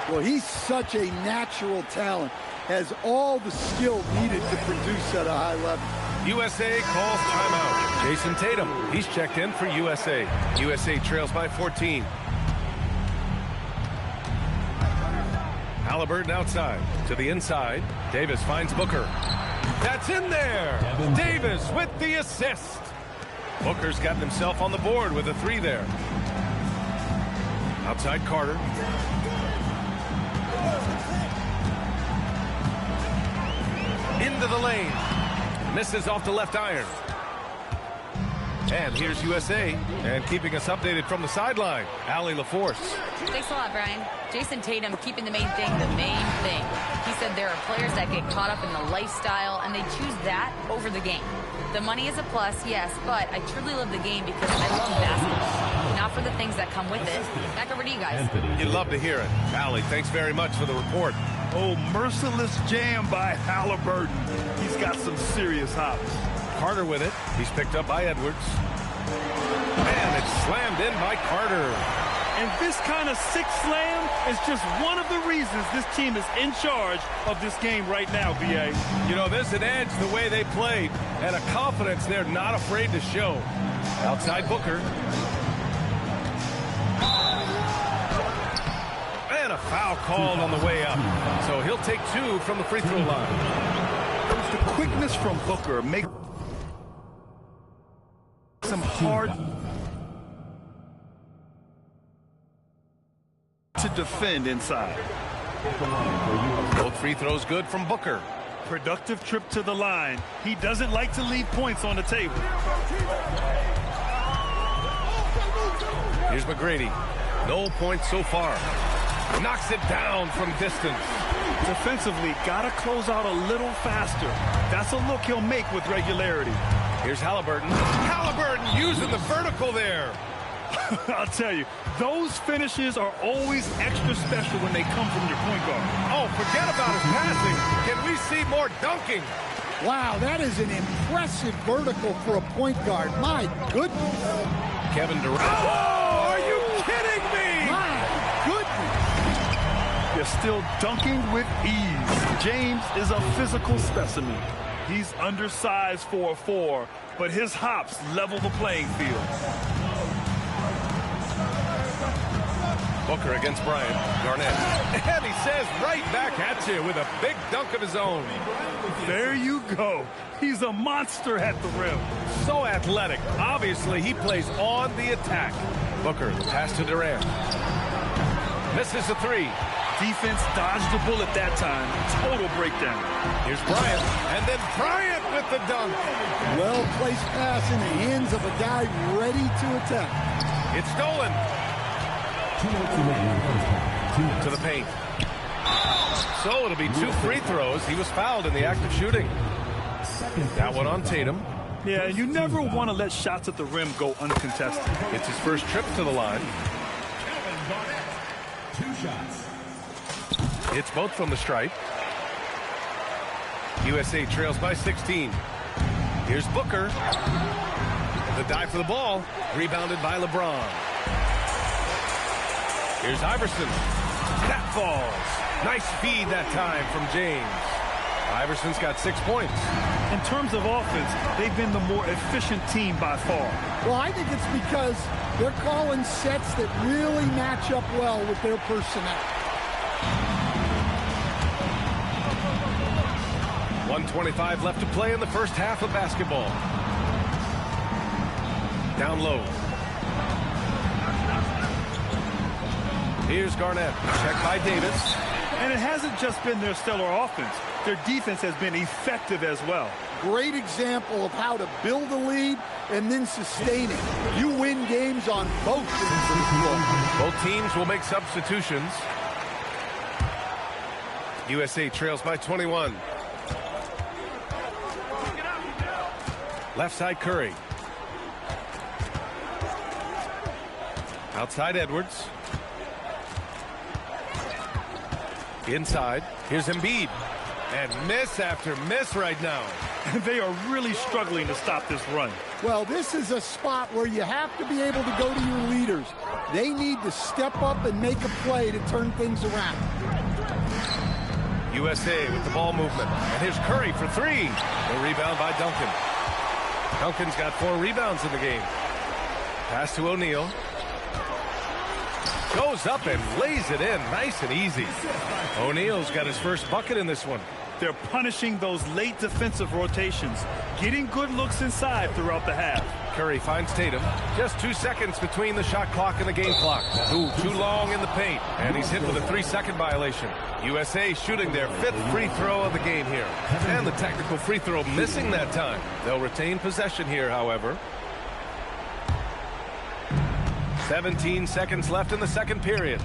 Well, he's such a natural talent. Has all the skill needed to produce at a high level. USA calls timeout. Jason Tatum, he's checked in for USA. USA trails by 14. Halliburton outside to the inside. Davis finds Booker. That's in there. Davis with the assist. Booker's gotten himself on the board with a 3 there. Outside Carter. Into the lane. Misses off the left iron. And here's USA. And keeping us updated from the sideline, Allie LaForce. Thanks a lot, Brian. Jason Tatum keeping the main thing the main thing. He said there are players that get caught up in the lifestyle, and they choose that over the game. The money is a plus, yes, but I truly love the game because I love basketball, not for the things that come with it. Back over to you guys. You'd love to hear it. Allie, thanks very much for the report. Oh, merciless jam by Halliburton. He's got some serious hops. Carter with it. He's picked up by Edwards. And it's slammed in by Carter. And this kind of sick slam is just one of the reasons this team is in charge of this game right now, B.A. You know, there's an edge the way they played and a confidence they're not afraid to show. Outside Booker. And a foul called on the way up. So he'll take 2 from the free throw line. The quickness from Booker makes some hard to defend inside. Both free throws good from Booker. Productive trip to the line. He doesn't like to leave points on the table. Here's McGrady. No points so far. Knocks it down from distance. Defensively, gotta close out a little faster. That's a look he'll make with regularity. Here's Halliburton. Halliburton using the vertical there. I'll tell you, those finishes are always extra special when they come from your point guard. Oh, forget about his passing. Can we see more dunking? Wow, that is an impressive vertical for a point guard. My goodness. Kevin Durant. Oh, are you kidding me? My goodness. They're still dunking with ease. James is a physical specimen. He's undersized for a 4, but his hops level the playing field. Booker against Bryant. Garnett. And he says right back at you with a big dunk of his own. There you go. He's a monster at the rim. So athletic. Obviously, he plays on the attack. Booker, the pass to Durant. Misses the 3. Defense dodged the bullet that time. Total breakdown. Here's Bryant. And then Bryant with the dunk. Well-placed pass in the hands of a guy ready to attack. It's stolen. To the paint. So it'll be 2 free throws. He was fouled in the act of shooting. That one on Tatum. Yeah, you never want to let shots at the rim go uncontested. It's his first trip to the line. 2 shots. It's both from the stripe. USA trails by 16. Here's Booker. The dive for the ball. Rebounded by LeBron. Here's Iverson. That falls. Nice feed that time from James. Iverson's got 6 points. In terms of offense, they've been the more efficient team by far. Well, I think it's because they're calling sets that really match up well with their personnel. 1:25 left to play in the first half of basketball. Down low. Here's Garnett. Checked by Davis. And it hasn't just been their stellar offense. Their defense has been effective as well. Great example of how to build a lead and then sustain it. You win games on both ends of the floor. Both teams will make substitutions. USA trails by 21. Left side Curry. Outside Edwards. Inside. Here's Embiid. And miss after miss right now. They are really struggling to stop this run. Well, this is a spot where you have to be able to go to your leaders. They need to step up and make a play to turn things around. USA with the ball movement. And here's Curry for 3. The rebound by Duncan. Duncan's got 4 rebounds in the game. Pass to O'Neal. Goes up and lays it in nice and easy. O'Neal's got his first bucket in this one. They're punishing those late defensive rotations, getting good looks inside throughout the half. Curry finds Tatum. Just 2 seconds between the shot clock and the game clock. Too long in the paint. And he's hit with a 3-second violation. USA shooting their 5th free throw of the game here. And the technical free throw missing that time. They'll retain possession here, however. 17 seconds left in the second period.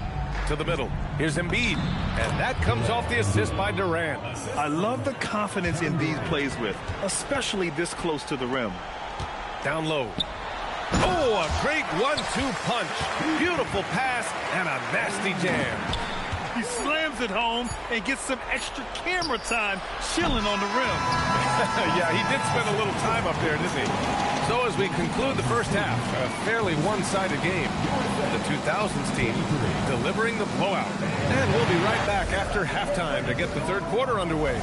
To the middle. Here's Embiid. And that comes off the assist by Durant. I love the confidence Embiid plays with, especially this close to the rim. Down low. Oh, a great 1-2 punch. Beautiful pass and a nasty jam. He slams it home and gets some extra camera time chilling on the rim. Yeah, he did spend a little time up there, didn't he? So as we conclude the first half, a fairly one-sided game. The 2000s team delivering the blowout. And we'll be right back after halftime to get the third quarter underway.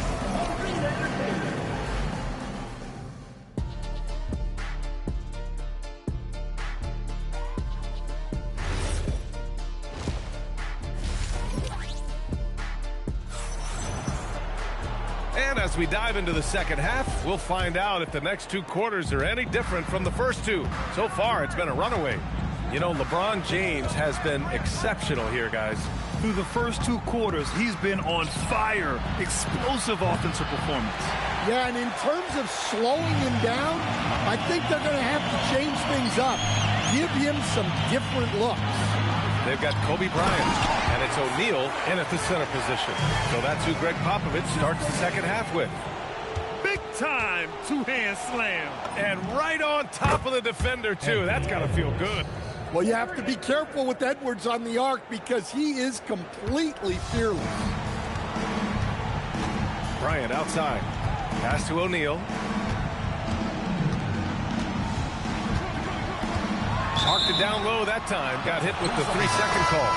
And as we dive into the second half, we'll find out if the next 2 quarters are any different from the first 2. So far, it's been a runaway. You know, LeBron James has been exceptional here, guys. Through the first 2 quarters, he's been on fire. Explosive offensive performance. Yeah, and in terms of slowing him down, I think they're going to have to change things up. Give him some different looks. They've got Kobe Bryant, and it's O'Neal in at the center position. So that's who Greg Popovich starts the second half with. Big time 2-hand slam. And right on top of the defender, too. That's got to feel good. Well, you have to be careful with Edwards on the arc because he is completely fearless. Bryant outside. Pass to O'Neal. Marked it down low that time. Got hit with the 3-second call.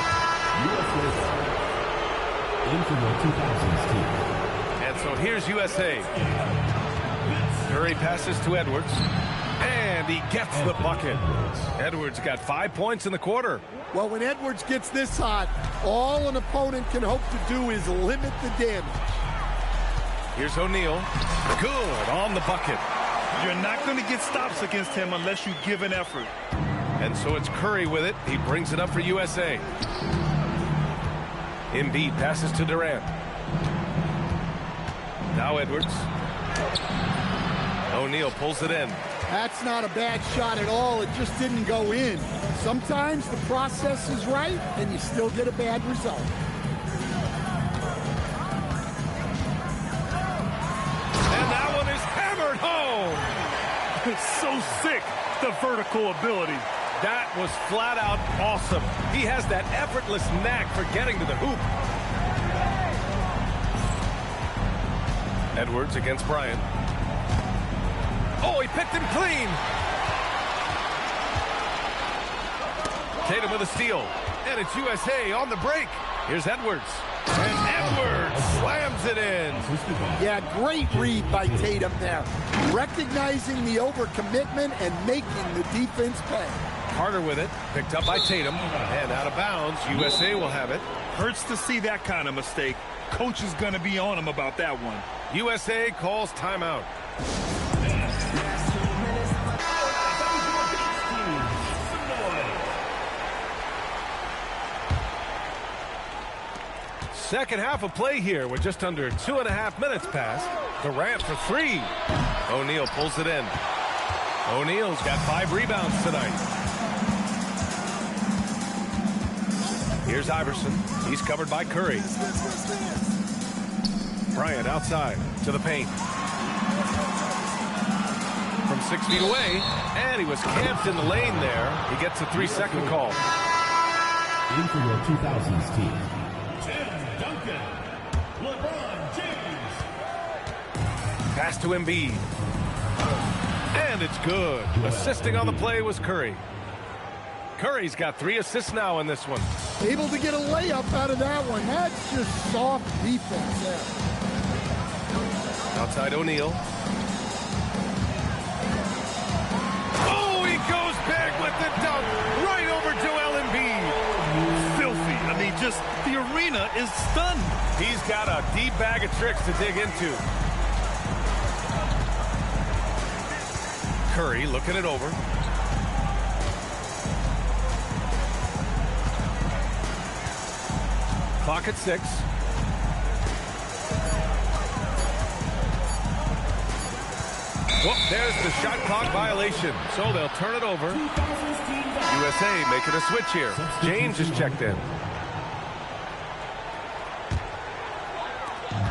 And so here's USA. Curry passes to Edwards. And he gets the bucket. Edwards got 5 points in the quarter. Well, when Edwards gets this hot, all an opponent can hope to do is limit the damage. Here's O'Neal. Good on the bucket. You're not going to get stops against him unless you give an effort. And so it's Curry with it. He brings it up for USA. Embiid passes to Durant. Now Edwards. O'Neal pulls it in. That's not a bad shot at all. It just didn't go in. Sometimes the process is right, and you still get a bad result. And that one is hammered home. It's so sick, the vertical ability. That was flat out awesome. He has that effortless knack for getting to the hoop. Edwards against Bryant. Oh, he picked him clean. Tatum with a steal. And it's USA on the break. Here's Edwards. And Edwards slams it in. Yeah, great read by Tatum there. Recognizing the overcommitment and making the defense pay. Carter with it. Picked up by Tatum. And out of bounds. USA will have it. Hurts to see that kind of mistake. Coach is going to be on him about that one. USA calls timeout. Second half of play here. We're just under 2.5 minutes past. Durant for 3. O'Neal pulls it in. O'Neal's got 5 rebounds tonight. Here's Iverson. He's covered by Curry. Bryant outside to the paint. From 6 feet away. And he was camped in the lane there. He gets a 3-second call. In for your 2000s team. Pass to Embiid. And it's good. Assisting on the play was Curry. Curry's got 3 assists now in this one. Able to get a layup out of that one. That's just soft defense there. Outside O'Neal. Oh, he goes back with the dunk. Right over Joel Embiid. Filthy. I mean, just the arena is stunned. He's got a deep bag of tricks to dig into. Curry looking it over. Clock at 6. Well, there's the shot clock violation. So they'll turn it over. USA making a switch here. James is checked in.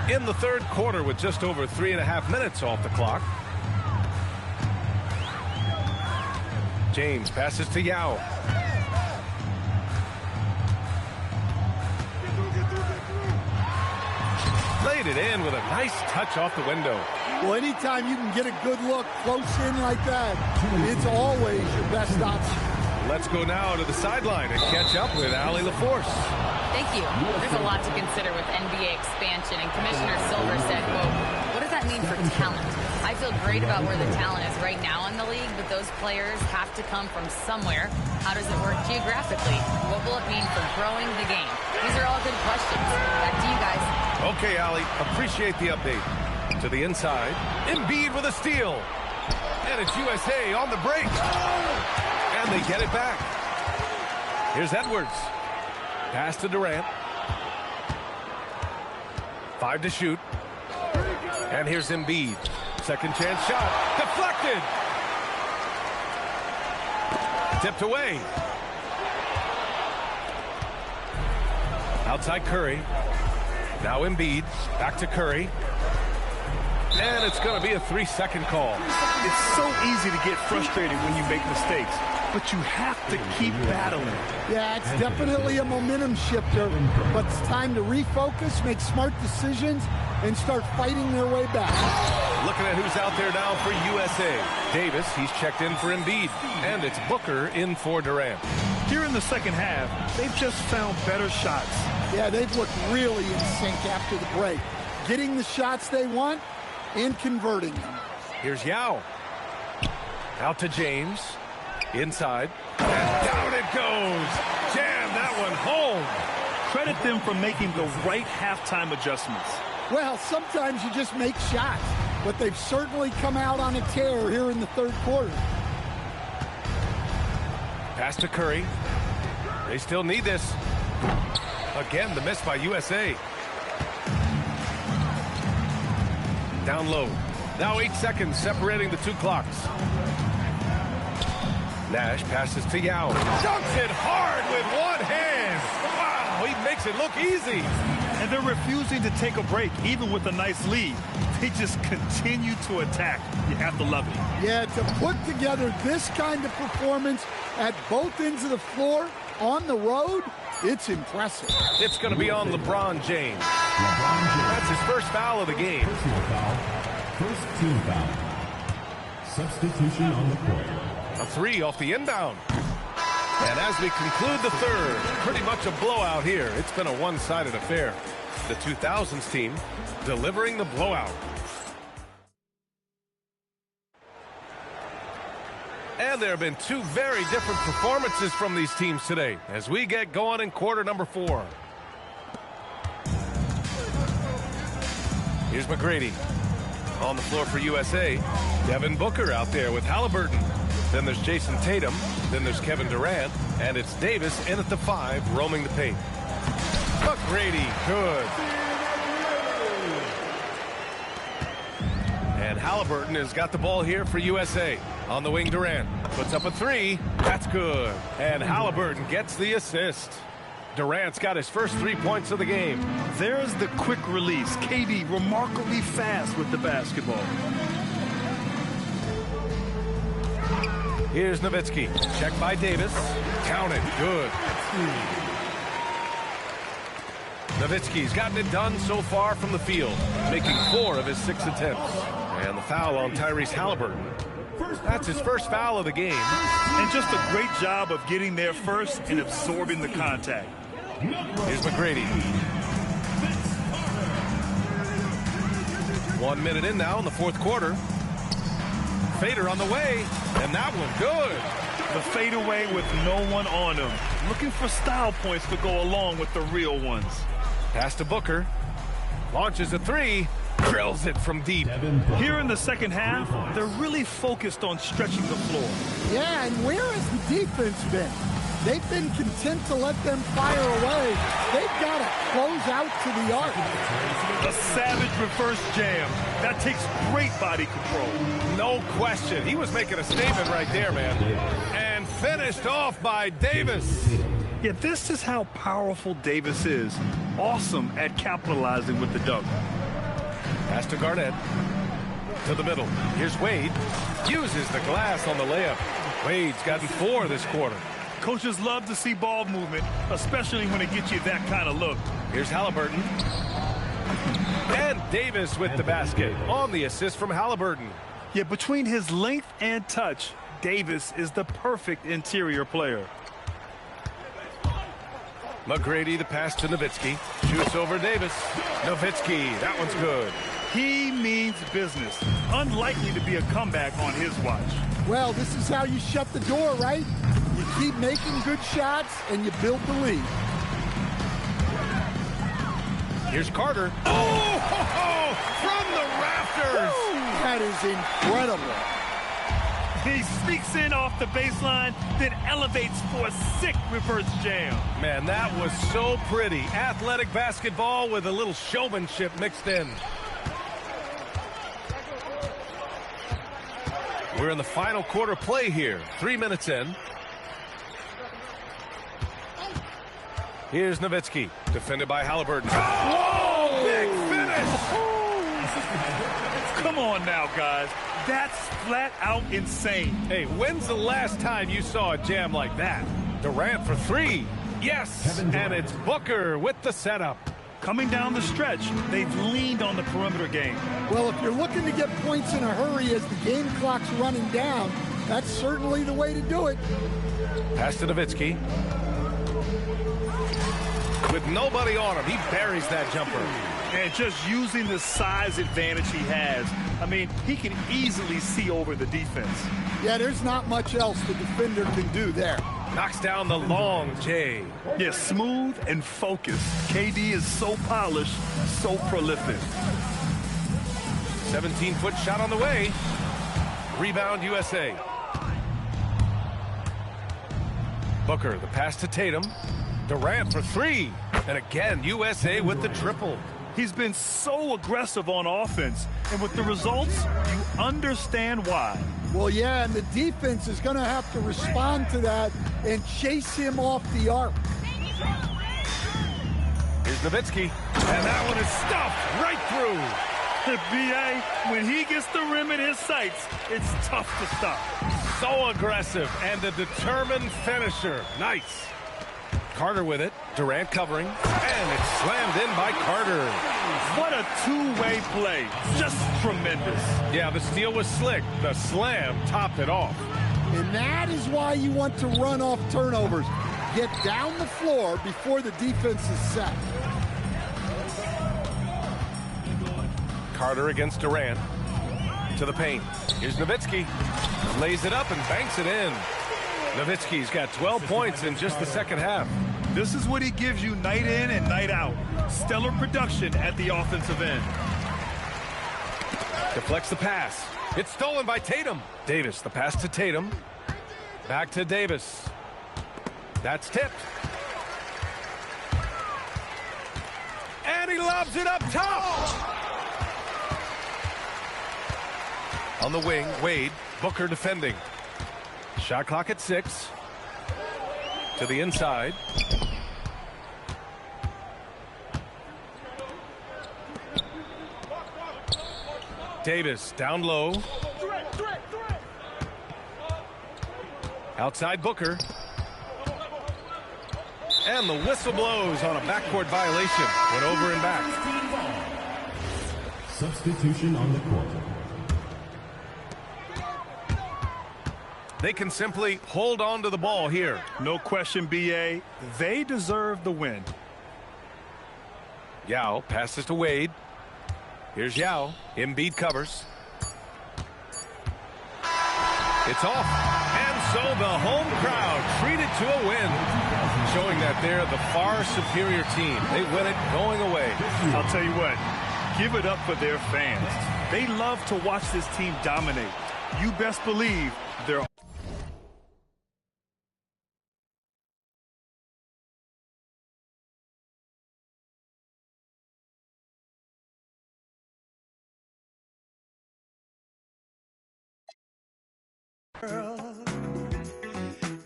In the third quarter with just over 3.5 minutes off the clock. James passes to Yao. Laid it in with a nice touch off the window. Well, anytime you can get a good look close in like that, it's always your best option. Let's go now to the sideline and catch up with Allie LaForce. Thank you. There's a lot to consider with NBA expansion, and Commissioner Silver said, quote, what does that mean for talent? I feel great about where the talent is right now in the league, but those players have to come from somewhere. How does it work geographically? What will it mean for growing the game? These are all good questions. Back to you guys. Okay, Allie, appreciate the update. To the inside, Embiid with a steal. And it's USA on the break. And they get it back. Here's Edwards. Pass to Durant. 5 to shoot. And here's Embiid. Second chance shot. Deflected. Tipped away. Outside Curry. Now Embiid. Back to Curry. And it's going to be a 3-second call. It's so easy to get frustrated when you make mistakes. but you have to keep battling. Yeah, it's definitely a momentum shifter, but it's time to refocus, make smart decisions, and start fighting their way back. Looking at who's out there now for USA. Davis, he's checked in for Embiid, and it's Booker in for Durant. Here in the second half, they've just found better shots. Yeah, they've looked really in sync after the break, getting the shots they want and converting them. Here's Yao. Out to James. Inside. And down it goes. Jam that one home. Credit them for making the right halftime adjustments. Well, sometimes you just make shots, but they've certainly come out on a tear here in the third quarter. Pass to Curry. They still need this. Again, the miss by USA. Down low. Now 8 seconds separating the two clocks. Nash passes to Yao. Dunks it hard with one hand. Wow, he makes it look easy. And they're refusing to take a break, even with a nice lead. They just continue to attack. You have to love it. Yeah, to put together this kind of performance at both ends of the floor on the road, it's impressive. It's going to be on LeBron James. That's his first foul of the game. Personal foul. First team foul. Substitution on the court. A 3 off the inbound. And as we conclude the third, pretty much a blowout here. It's been a one-sided affair. The 2000s team delivering the blowout. And there have been two very different performances from these teams today as we get going in quarter number 4. Here's McGrady. On the floor for USA, Devin Booker out there with Halliburton. Then there's Jason Tatum. Then there's Kevin Durant. And it's Davis in at the 5, roaming the paint. McGrady, good. And Halliburton has got the ball here for USA. On the wing, Durant puts up a 3. That's good. And Halliburton gets the assist. Durant's got his first 3 points of the game. There's the quick release. KD remarkably fast with the basketball. Here's Nowitzki. Check by Davis. Counted. Good. Nowitzki's gotten it done so far from the field, making 4 of his 6 attempts. And the foul on Tyrese Halliburton. That's his first foul of the game. And just a great job of getting there first and absorbing the contact. Here's McGrady. 1 minute in now in the fourth quarter. Fader on the way, and that one good. The fadeaway with no one on him. Looking for style points to go along with the real ones. Pass to Booker. Launches a 3. Drills it from deep. Here in the second half, they're really focused on stretching the floor. Yeah, and where has the defense been? They've been content to let them fire away. They've got to close out to the arc. A savage reverse jam. That takes great body control. No question. He was making a statement right there, man. And finished off by Davis. Yeah, this is how powerful Davis is. Awesome at capitalizing with the dunk. Pass to Garnett. To the middle. Here's Wade. Uses the glass on the layup. Wade's gotten 4 this quarter. Coaches love to see ball movement, especially when it gets you that kind of look. Here's Halliburton. And Davis with the basket on the assist from Halliburton. Yeah, between his length and touch, Davis is the perfect interior player. McGrady, the pass to Nowitzki. Shoots over Davis. Nowitzki, that one's good. He means business. Unlikely to be a comeback on his watch. Well, this is how you shut the door, right? You keep making good shots, and you build the lead. Here's Carter. Oh, from the rafters. That is incredible. He sneaks in off the baseline, then elevates for a sick reverse jam. Man, that was so pretty. Athletic basketball with a little showmanship mixed in. We're in the final quarter play here. 3 minutes in. Here's Nowitzki, defended by Halliburton. Whoa! Big finish! Come on now, guys. That's flat out insane. Hey, when's the last time you saw a jam like that? Durant for three. Yes, and it's Booker with the setup. Coming down the stretch, they've leaned on the perimeter game. Well, if you're looking to get points in a hurry as the game clock's running down, that's certainly the way to do it. Pass to Nowitzki. With nobody on him, he buries that jumper. And just using the size advantage he has, I mean, he can easily see over the defense. Yeah, there's not much else the defender can do there. Knocks down the long J. Yeah, smooth and focused. KD is so polished, so prolific. 17-foot shot on the way. Rebound USA. Booker, the pass to Tatum. Durant for three. And again, USA with the triple. He's been so aggressive on offense, and with the results, you understand why. Well, yeah, and the defense is going to have to respond to that and chase him off the arc. Here's Nowitzki, and that one is stuffed right through. B.A., when he gets the rim in his sights, it's tough to stop. So aggressive and a determined finisher. Nice. Carter with it. Durant covering. And it's slammed in by Carter. What a two-way play. Just tremendous. Yeah, the steal was slick. The slam topped it off. And that is why you want to run off turnovers. Get down the floor before the defense is set. Carter against Durant. To the paint. Here's Nowitzki. Lays it up and banks it in. Nowitzki's got 12 points in just the second half. This is what he gives you night in and night out. Stellar production at the offensive end. Deflects the pass. It's stolen by Tatum. Davis, the pass to Tatum. Back to Davis. That's tipped. And he lobs it up top. On the wing, Wade. Booker defending. Shot clock at 6. To the inside. Davis down low. Outside Booker. And the whistle blows on a backcourt violation. Went over and back. Substitution on the court. They can simply hold on to the ball here. No question, B.A. They deserve the win. Yao passes to Wade. Here's Yao. Embiid covers. It's off. And so the home crowd treated to a win, showing that they're the far superior team. They win it going away. I'll tell you what, give it up for their fans. They love to watch this team dominate. You best believe they're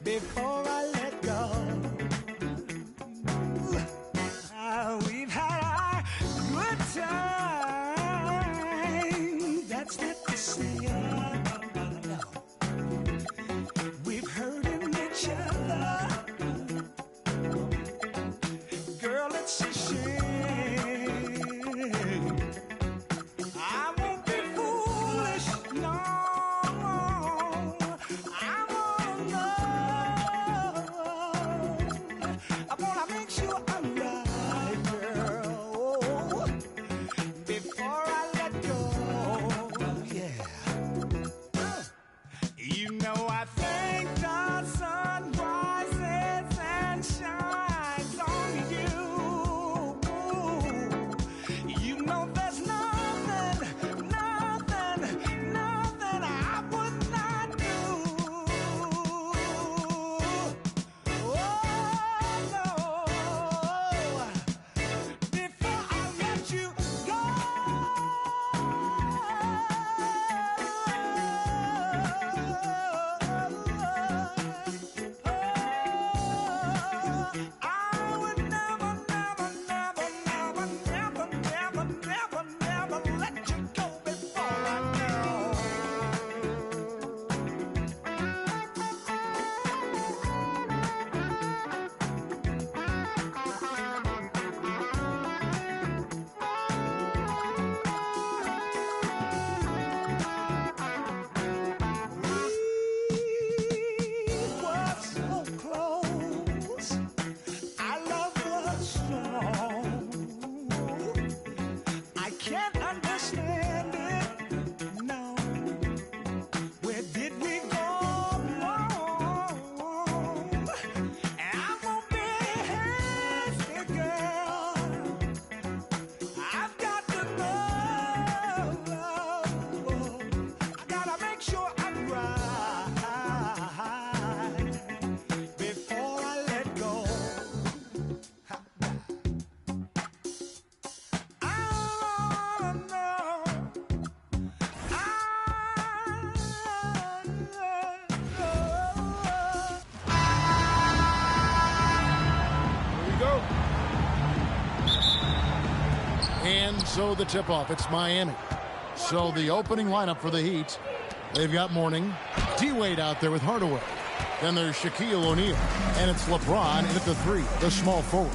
before I let go. We've had our good time. That's not to say we've hurting each other. Girl, it's a shame. I won't be foolish, no. And so the tip-off, it's Miami. So the opening lineup for the Heat, they've got Mourning, D-Wade out there with Hardaway. Then there's Shaquille O'Neal, and it's LeBron in at the 3, the small forward.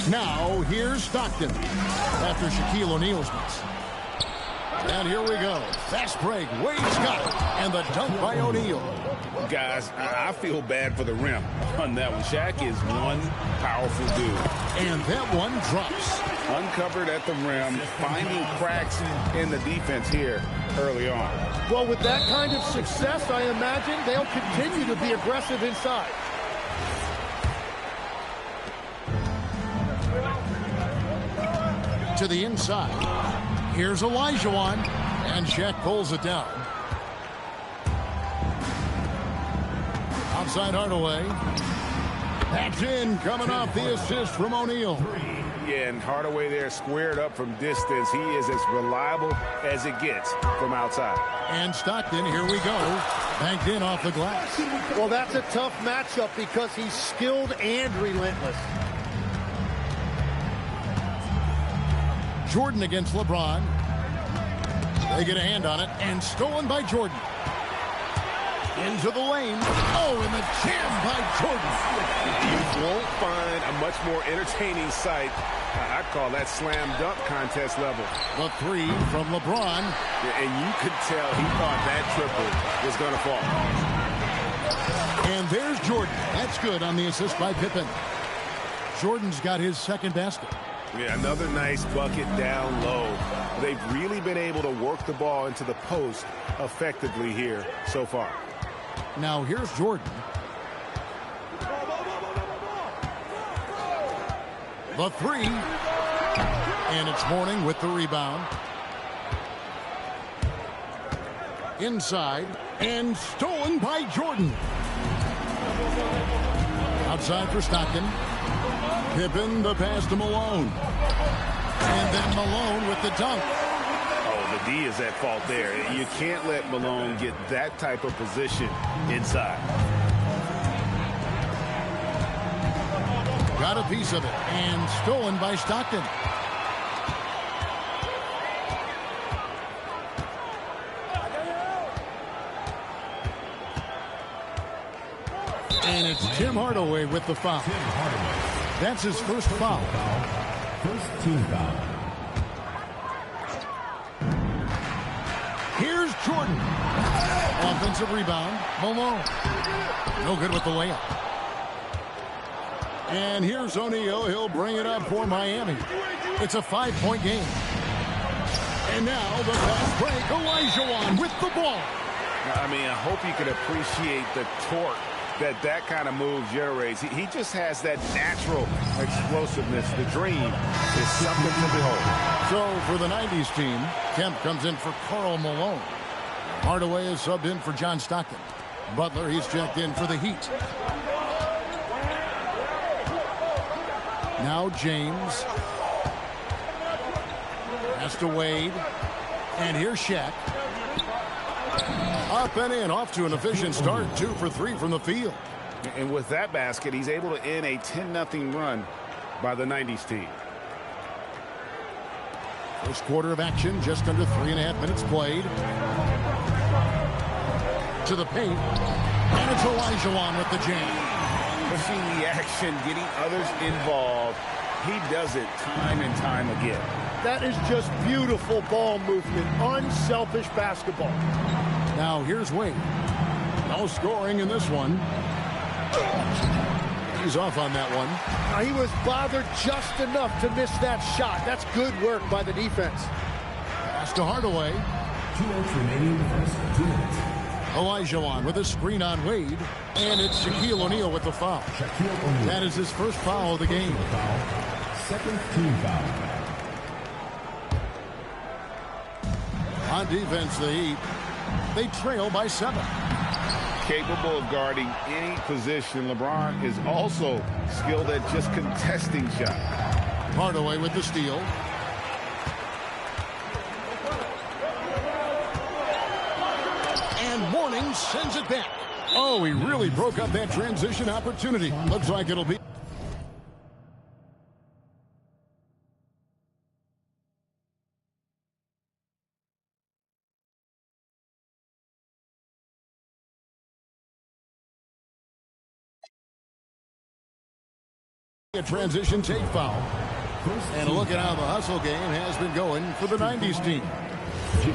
Now, here's Stockton after Shaquille O'Neal's miss. And here we go. Fast break. Wade's got it. And the dunk by O'Neal. Guys, I feel bad for the rim on that one. Shaq is one powerful dude. And that one drops. Uncovered at the rim, finding cracks in the defense here early on. Well, with that kind of success, I imagine they'll continue to be aggressive inside. To the inside. Here's Olajuwon, and Shaq pulls it down. Outside Hardaway. That's in, coming off the assist from O'Neal. Yeah, and Hardaway there squared up from distance. He is as reliable as it gets from outside. And Stockton, here we go. Banked in off the glass. Well, that's a tough matchup because he's skilled and relentless. Jordan against LeBron. They get a hand on it, and stolen by Jordan. Into the lane. Oh, and the jam by Jordan. You won't find a much more entertaining sight. I'd call that slam dunk contest level. The 3 from LeBron. And you could tell he thought that triple was going to fall. And there's Jordan. That's good on the assist by Pippen. Jordan's got his second basket. Yeah, another nice bucket down low. They've really been able to work the ball into the post effectively here so far. Now here's Jordan. The 3. And it's Mourning with the rebound. Inside. And stolen by Jordan. Outside for Stockton. Pippen, the pass to Malone. And then Malone with the dunk. Oh, the D is at fault there. You can't let Malone get that type of position inside. Got a piece of it. And stolen by Stockton. And it's Tim Hardaway with the foul. That's his first foul. First team foul. Here's Jordan. Offensive rebound. Malone. No good with the layup. And here's O'Neal. He'll bring it up for Miami. It's a 5-point game. And now the fast break. Olajuwon with the ball. I mean, I hope you can appreciate the torque that kind of move generates. He just has that natural explosiveness. The dream is something to behold. So for the 90s team, Kemp comes in for Karl Malone. Hardaway is subbed in for John Stockton. Butler, he's checked in for the Heat. Now James. Pass to Wade. And here's Shaq. Up and in, off to an efficient start. 2 for 3 from the field. And with that basket, he's able to end a 10-0 run by the 90s team. First quarter of action, just under 3.5 minutes played. To the paint. And it's Olajuwon with the jam. Pushing the action, getting others involved. He does it time and time again. That is just beautiful ball movement. Unselfish basketball. Now here's Wade. No scoring in this one. He's off on that one. He was bothered just enough to miss that shot. That's good work by the defense. Pass to Hardaway. 2 minutes remaining in the first. 2 minutes. Olajuwon with a screen on Wade. And it's Shaquille O'Neal with the foul. That is his first foul of the game. Second team foul. On defense, the Heat, they trail by 7. Capable of guarding any position. LeBron is also skilled at just contesting shots. Hardaway with the steal. And Mourning sends it back. Oh, he really broke up that transition opportunity. Looks like it'll be A transition take foul. And look at how the hustle game has been going for the 90s team.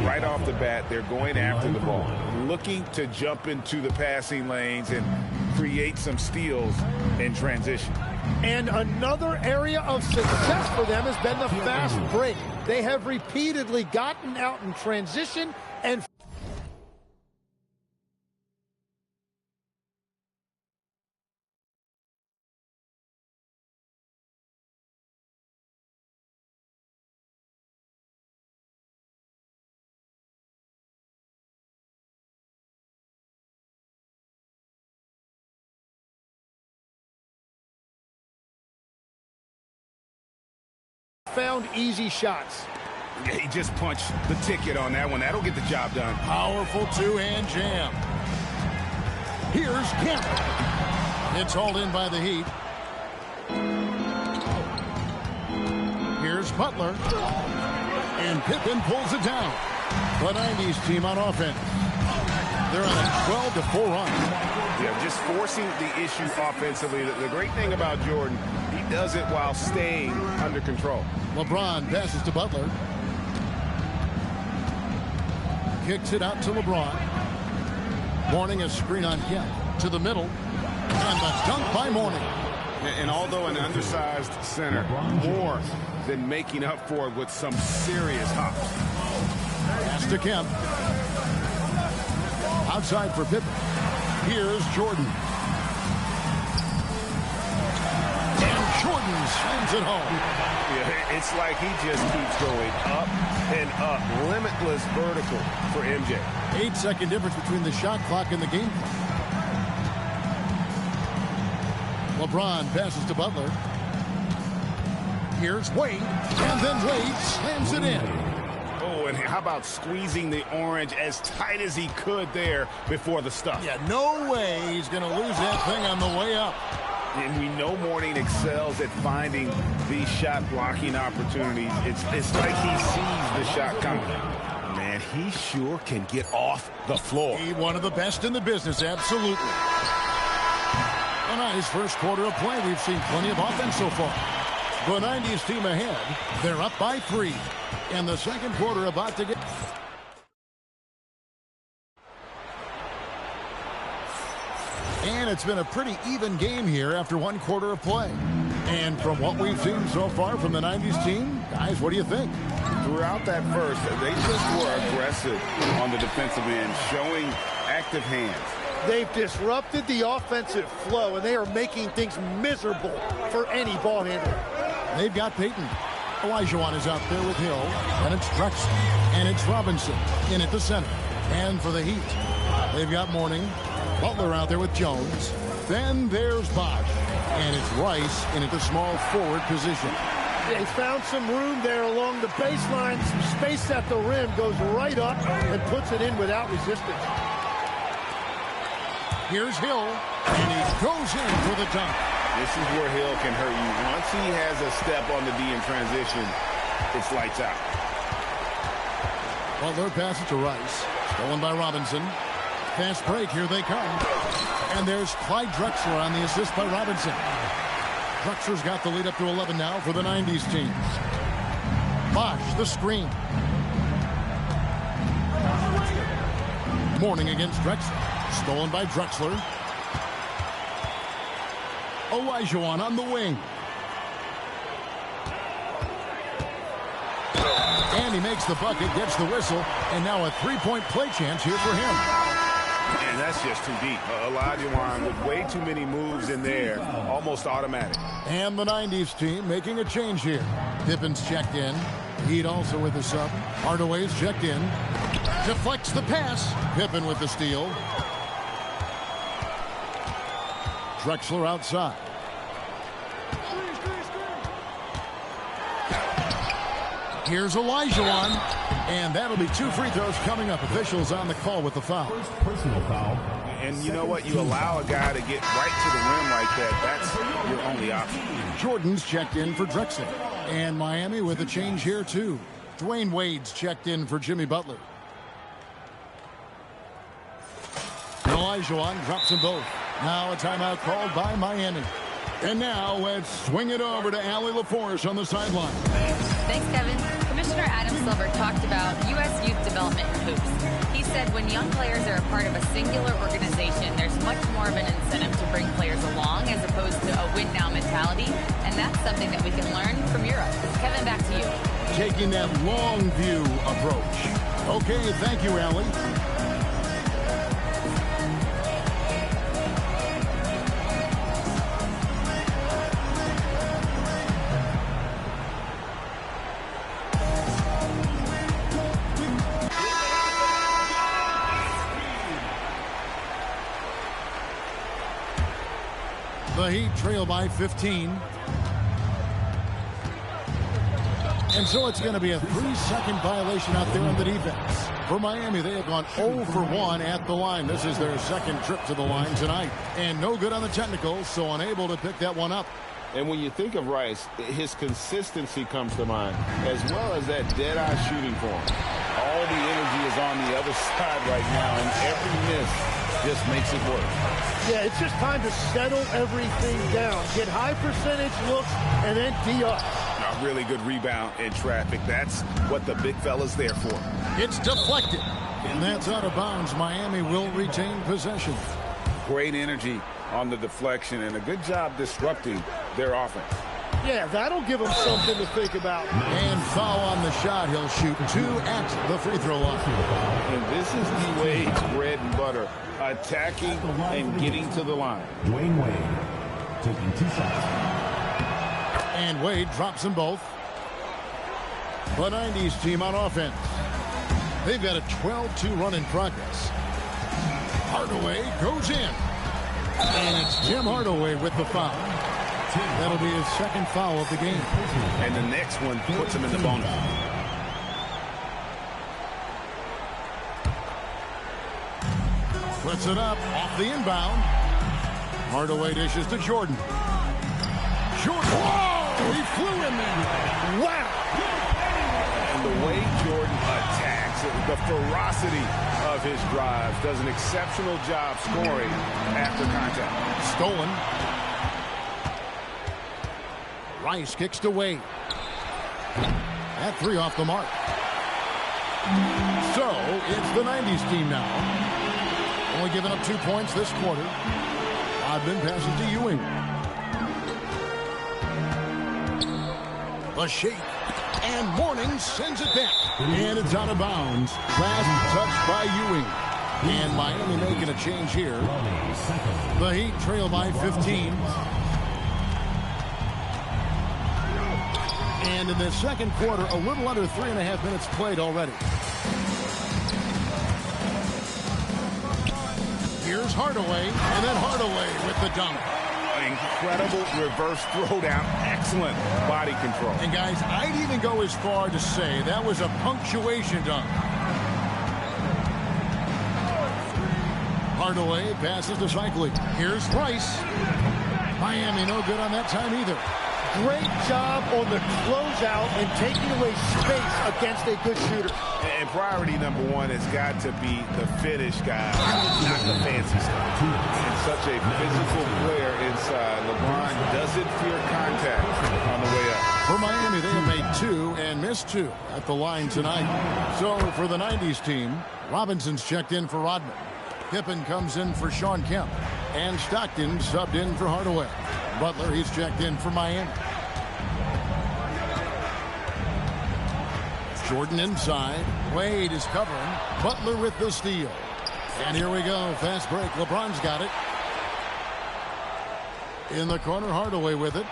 Right off the bat, they're going after the ball, looking to jump into the passing lanes and create some steals in transition. And another area of success for them has been the fast break. They have repeatedly gotten out in transition and found easy shots. Yeah, he just punched the ticket on that one. That'll get the job done. Powerful two-hand jam. Here's Kemp. It's hauled in by the Heat. Here's Butler. And Pippen pulls it down. The 90s team on offense. They're on a 12-4 run. Yeah, just forcing the issue offensively. The great thing about Jordan, he does it while staying under control. LeBron passes to Butler. Kicks it out to LeBron. Mourning a screen on Kemp. To the middle. And the dunk by Mourning. And although an undersized center, more than making up for it with some serious hops. Pass to Kemp. Outside for Pippen. Here's Jordan. And Jordan slams it home. Yeah, it's like he just keeps going up and up. Limitless vertical for MJ. 8-second difference between the shot clock and the game clock. LeBron passes to Butler. Here's Wade. And then Wade slams it in. Oh, and how about squeezing the orange as tight as he could there before the stuff? Yeah, no way he's going to lose that thing on the way up. And we know Mourning excels at finding these shot blocking opportunities. It's like he sees the shot coming. Man, he sure can get off the floor. He's one of the best in the business, absolutely. And on his first quarter of play, we've seen plenty of offense so far. The 90s team ahead. They're up by 3. And the second quarter about to get... And it's been a pretty even game here after one quarter of play. And from what we've seen so far from the 90s team, guys, what do you think? Throughout that first, they just were aggressive on the defensive end, showing active hands. They've disrupted the offensive flow, and they are making things miserable for any ball handler. They've got Peyton. Olajuwon is out there with Hill, and it's Drexler, and it's Robinson in at the center. And for the Heat, they've got Mourning, Butler out there with Jones. Then there's Bosh, and it's Rice in at the small forward position. They found some room there along the baseline, some space at the rim, goes right up and puts it in without resistance. Here's Hill, and he goes in for the dunk. This is where Hill can hurt you. Once he has a step on the D in transition, it's lights out. Butler passes to Rice. Stolen by Robinson. Fast break, here they come. And there's Clyde Drexler on the assist by Robinson. Drexler's got the lead up to 11 now for the 90s team. Bosh, the screen. Mourning against Drexler. Stolen by Drexler. Olajuwon on the wing. And he makes the bucket, gets the whistle, and now a three-point play chance here for him. And that's just too deep. Olajuwon with way too many moves in there, almost automatic. And the 90s team making a change here. Pippen's checked in. Heat also with the sub. Hardaway's checked in. Deflects the pass. Pippen with the steal. Drexler outside. Here's Olajuwon, and that'll be 2 free throws coming up. Officials on the call with the foul. Personal foul. And you know what? You allow a guy to get right to the rim like that. That's your only option. Jordan's checked in for Drexler. And Miami with a change here, too. Dwayne Wade's checked in for Jimmy Butler. Olajuwon drops them both. Now a timeout called by Miami. And now let's swing it over to Allie LaForce on the sideline. Thanks, Kevin. Commissioner Adam Silver talked about U.S. youth development in hoops. He said when young players are a part of a singular organization, there's much more of an incentive to bring players along as opposed to a win-now mentality, and that's something that we can learn from Europe. Kevin, back to you. Taking that long view approach. Okay, thank you, Allie. The Heat trail by 15. And so it's going to be a 3-second violation out there on the defense. For Miami, they have gone 0 for 1 at the line. This is their second trip to the line tonight. And no good on the technicals, so unable to pick that one up. And when you think of Rice, his consistency comes to mind, as well as that dead-eye shooting form. All the energy is on the other side right now, and every miss just makes it work. Yeah, it's just time to settle everything down. Get high percentage looks and then D up. A really good rebound in traffic. That's what the big fella's there for. It's deflected. And that's out of bounds. Miami will retain possession. Great energy on the deflection and a good job disrupting their offense. Yeah, that'll give him something to think about. And foul on the shot. He'll shoot 2 at the free throw line. And this is D-Wade's bread and butter. Attacking and getting to the line. Dwayne Wade taking 2 shots. And Wade drops them both. The 90s team on offense. They've got a 12-2 run in progress. Hardaway goes in. And it's Tim Hardaway with the foul. That'll be his second foul of the game. And the next one puts him in the bonus. Puts it up off the inbound. Hardaway dishes to Jordan. Jordan. Whoa! He flew in there. Wow! And the way Jordan attacks, the ferocity of his drives, does an exceptional job scoring after contact. Stolen. Rice kicks to Wade. That 3 off the mark. So it's the 90s team now. Only giving up 2 points this quarter. Odman passes to Ewing. A shake. And Mourning sends it back. And it's out of bounds. Last touch by Ewing. And Miami making a change here. The Heat trail by 15. And in the second quarter, a little under 3.5 minutes played already. Here's Hardaway, and then Hardaway with the dunk. An incredible reverse throwdown. Excellent body control. And guys, I'd even go as far to say that was a punctuation dunk. Hardaway passes to Cycling. Here's Rice. Miami no good on that time either. Great job on the closeout and taking away space against a good shooter. And priority number one has got to be the finish, guys, not the fancy stuff. And such a physical player inside. LeBron doesn't fear contact on the way up. For Miami, they have made 2 and missed 2 at the line tonight. So for the 90s team, Robinson's checked in for Rodman. Pippen comes in for Sean Kemp. And Stockton subbed in for Hardaway. Butler, he's checked in for Miami. Jordan inside. Wade is covering. Butler with the steal. And here we go. Fast break. LeBron's got it. In the corner, Hardaway with it.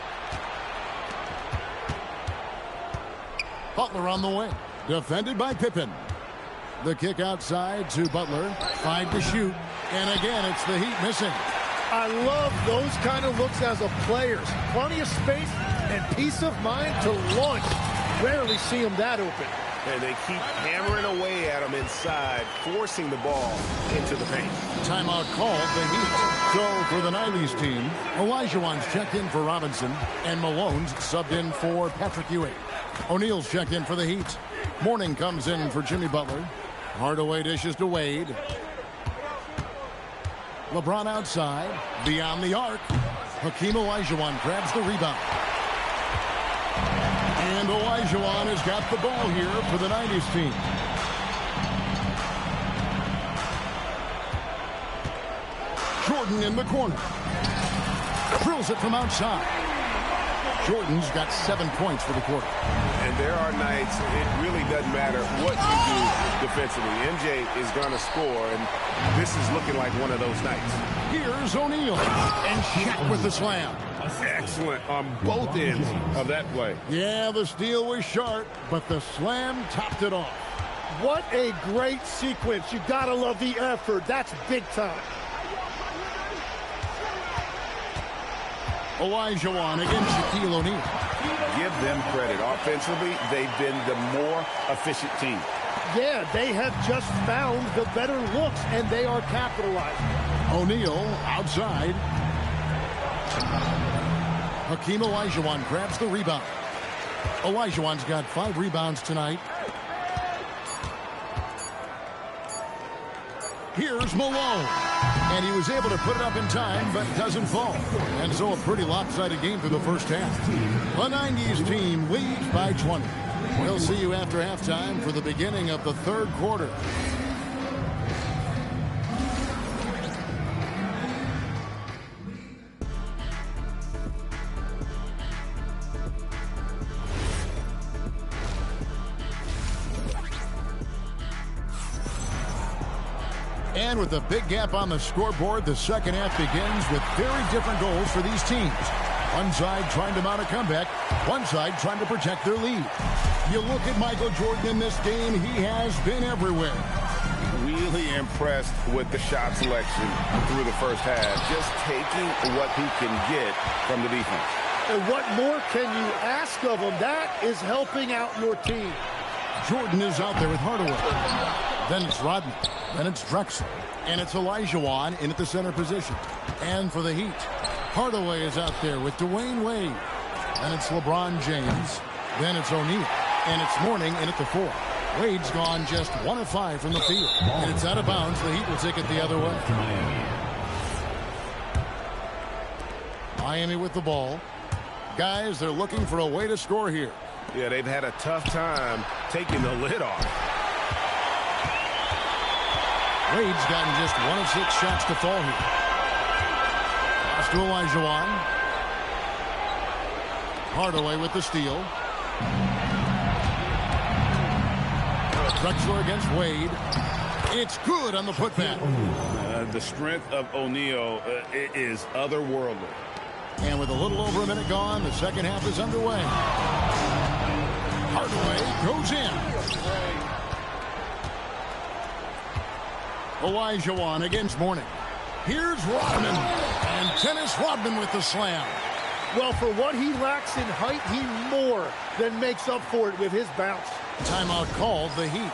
Butler on the wing. Defended by Pippen. The kick outside to Butler. 5 to shoot. And again, it's the Heat missing. I love those kind of looks as a player. Plenty of space and peace of mind to launch. Rarely see him that open. And they keep hammering away at him inside, forcing the ball into the paint. Timeout called the Heat. So for the 90s team, Olajuwon's checked in for Robinson, and Malone's subbed in for Patrick Ewing. O'Neal's checked in for the Heat. Mourning comes in for Jimmy Butler. Hardaway dishes to Wade. LeBron outside, beyond the arc. Hakeem Olajuwon grabs the rebound. And Olajuwon has got the ball here for the 90s team. Jordan in the corner. Drills it from outside. Jordan's got 7 points for the quarter. And there are nights it really doesn't matter what you do defensively. MJ is going to score, and this is looking like one of those nights. Here's O'Neal. And Shaq with the slam. Excellent on both ends of that play. Yeah, the steal was sharp, but the slam topped it off. What a great sequence. You got to love the effort. That's big time. Olajuwon against Shaquille O'Neal. Give them credit. Offensively, they've been the more efficient team. Yeah, they have just found the better looks, and they are capitalizing. O'Neal outside. Hakeem Olajuwon grabs the rebound. Olajuwon's got 5 rebounds tonight. Here's Malone. And he was able to put it up in time, but doesn't fall. And so a pretty lopsided game through the first half. The 90s team leads by 20. We'll see you after halftime for the beginning of the third quarter. And with a big gap on the scoreboard, the second half begins with very different goals for these teams. One side trying to mount a comeback, one side trying to protect their lead. You look at Michael Jordan in this game, he has been everywhere. Really impressed with the shot selection through the first half. Just taking what he can get from the defense. And what more can you ask of him? That is helping out your team. Jordan is out there with Hardaway. Then it's Rodman. Then it's Drexler. And it's Olajuwon in at the center position. And for the Heat, Hardaway is out there with Dwayne Wade. Then it's LeBron James. Then it's O'Neal. And it's Mourning in at the 4. Wade's gone just 1 of 5 from the field. And it's out of bounds. The Heat will take it the other way. Miami with the ball. Guys, they're looking for a way to score here. Yeah, they've had a tough time taking the lid off. Wade's gotten just 1 of 6 shots to fall here. Pass to Olajuwon. Hardaway with the steal. Drexler against Wade. It's good on the putback. The strength of O'Neal is otherworldly. And with a little over a minute gone, the second half is underway. Hardaway goes in. Olajuwon against Mourning. Here's Rodman. And Dennis Rodman with the slam. Well, for what he lacks in height, he more than makes up for it with his bounce. Timeout called, the Heat.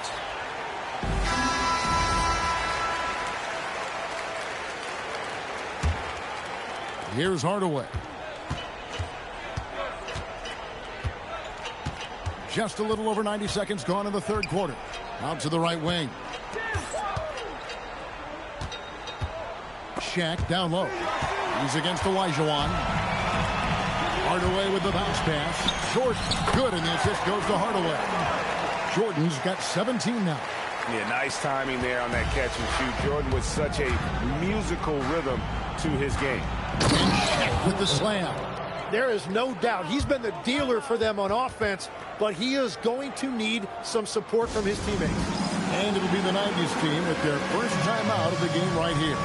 Here's Hardaway. Just a little over 90 seconds gone in the third quarter. Out to the right wing. Shaq down low. He's against Olajuwon. Hardaway with the bounce pass. Short, good, and the assist goes to Hardaway. Jordan's got 17 now. Yeah, nice timing there on that catch and shoot. Jordan with such a musical rhythm to his game. And Shaq with the slam. There is no doubt he's been the dealer for them on offense, but he is going to need some support from his teammates. And it'll be the 90s team with their first time out of the game right here.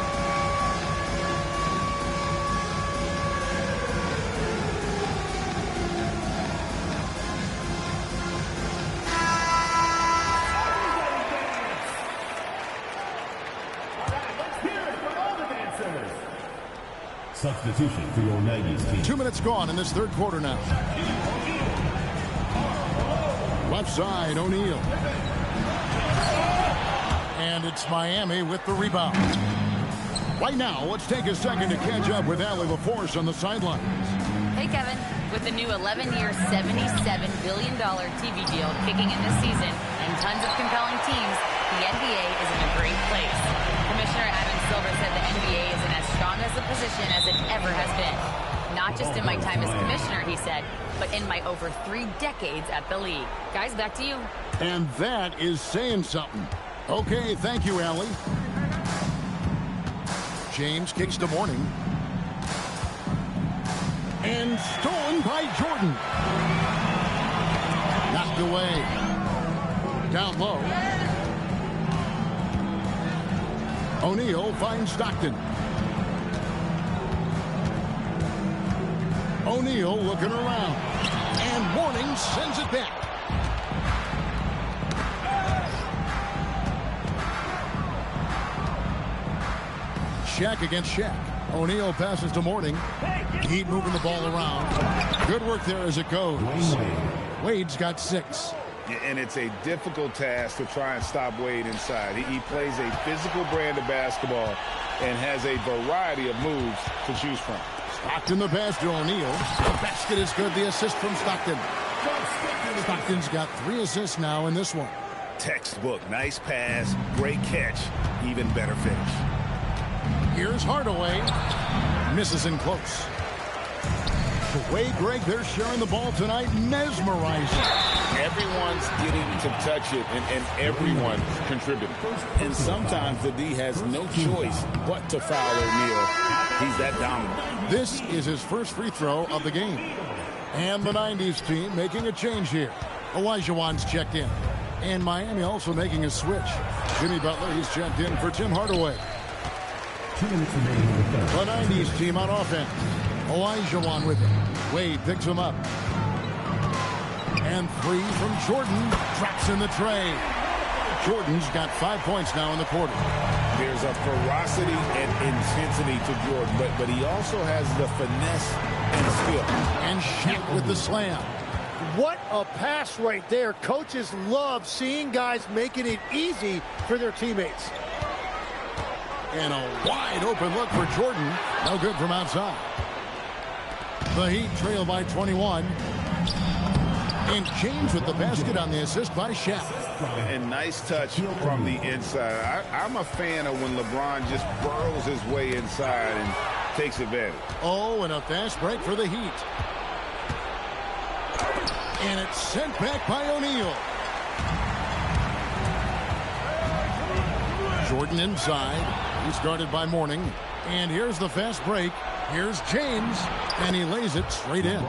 Substitution for your 90s team. 2 minutes gone in this third quarter now. Left side, O'Neal. And it's Miami with the rebound. Right now, let's take a second to catch up with Allie LaForce on the sidelines. Hey, Kevin. With the new 11-year, $77 billion TV deal kicking in this season and tons of compelling teams, the NBA is in a great place. Commissioner Adam Silver said the NBA is in as strong as a position as it ever has been. Not just in my time as commissioner, he said, but in my over 3 decades at the league. Guys, back to you. And that is saying something. Okay, thank you, Allie. James kicks to Mourning. And stolen by Jordan. Knocked away. Down low. O'Neal finds Stockton. O'Neal looking around. And Mourning sends it back. Shaq against Shaq. O'Neal passes to Mourning. Heat moving the ball around. Good work there as it goes. Wade's got 6. And it's a difficult task to try and stop Wade inside. He plays a physical brand of basketball and has a variety of moves to choose from. Stockton the pass to O'Neal. The basket is good. The assist from Stockton. Stockton's got 3 assists now in this one. Textbook. Nice pass. Great catch. Even better finish. Here's Hardaway. Misses in close. Wade, Greg, they're sharing the ball tonight. Mesmerizing. Everyone's getting to touch it, and everyone's contributing. And sometimes the D has no choice but to foul O'Neal. He's that dominant. This is his first free throw of the game. And the 90s team making a change here. Olajuwon's checked in. And Miami also making a switch. Jimmy Butler, he's checked in for Tim Hardaway. 2 minutes remaining in the third. The 90s team on offense. Olajuwon with it. Wade picks him up. And 3 from Jordan. Drops in the tray. Jordan's got 5 points now in the quarter. There's a ferocity and intensity to Jordan, but he also has the finesse and skill. And Shaq with the slam. What a pass right there. Coaches love seeing guys making it easy for their teammates. And a wide open look for Jordan. No good from outside. The Heat trail by 21. And James with the basket on the assist by Shaq. And nice touch from the inside. I'm a fan of when LeBron just burrows his way inside and takes advantage. Oh, and a fast break for the Heat. And it's sent back by O'Neal. Jordan inside. He's guarded by Mourning. And here's the fast break. Here's James. And he lays it straight in.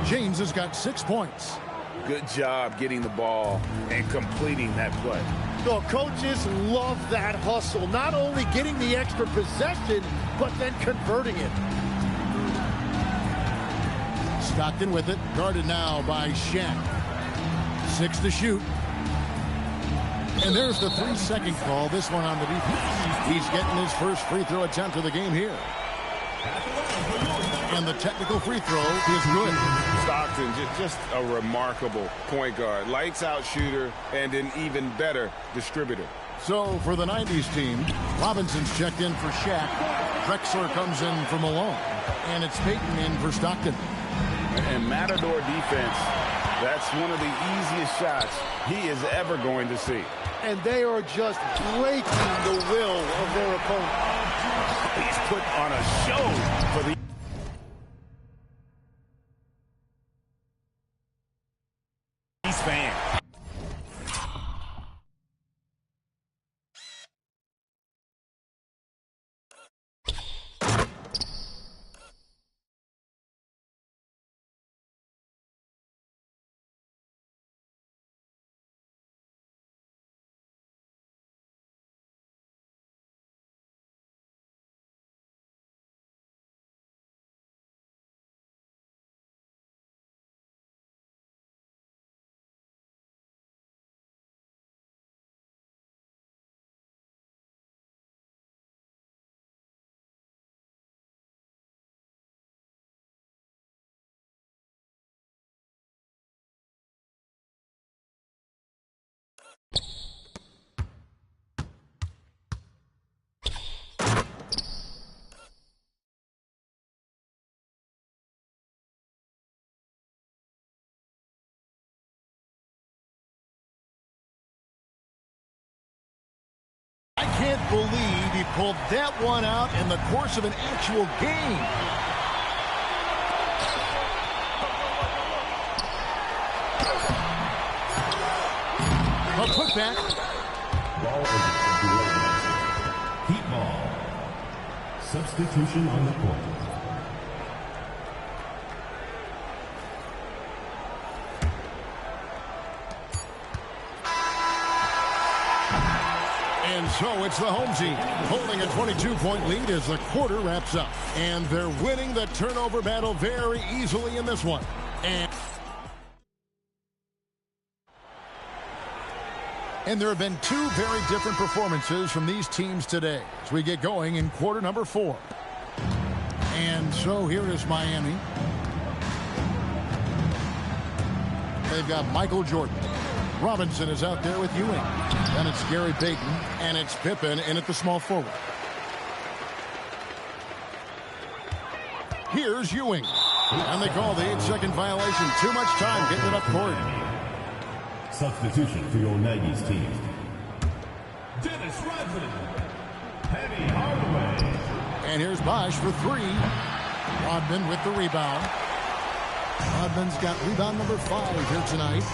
James has got 6 points. Good job getting the ball and completing that play. The coaches love that hustle. Not only getting the extra possession, but then converting it. Stockton with it. Guarded now by Shaq. 6 to shoot. And there's the 3-second call. This one on the defense. He's getting his first free throw attempt of the game here. And the technical free throw is good. Stockton, just a remarkable point guard. Lights out shooter and an even better distributor. So for the 90s team, Robinson's checked in for Shaq. Drexler comes in for Malone. And it's Payton in for Stockton. And Matador defense, that's one of the easiest shots he is ever going to see. And they are just breaking the will of their opponent. He's put on a show for the fans. I can't believe he pulled that one out in the course of an actual game. back. Ball is heat ball. Substitution on the court. And so it's the home team holding a 22-point lead as the quarter wraps up. And they're winning the turnover battle very easily in this one. And there have been two very different performances from these teams today as we get going in quarter number 4. And so here is Miami. They've got Michael Jordan. Robinson is out there with Ewing. Then it's Gary Payton, and it's Pippen in at the small forward. Here's Ewing. And they call the 8-second violation. Too much time getting it up court. Substitution for your 90s team. Dennis Rodman. Penny Hardaway. And here's Bosch for 3. Rodman with the rebound. Rodman's got rebound number 5 here tonight.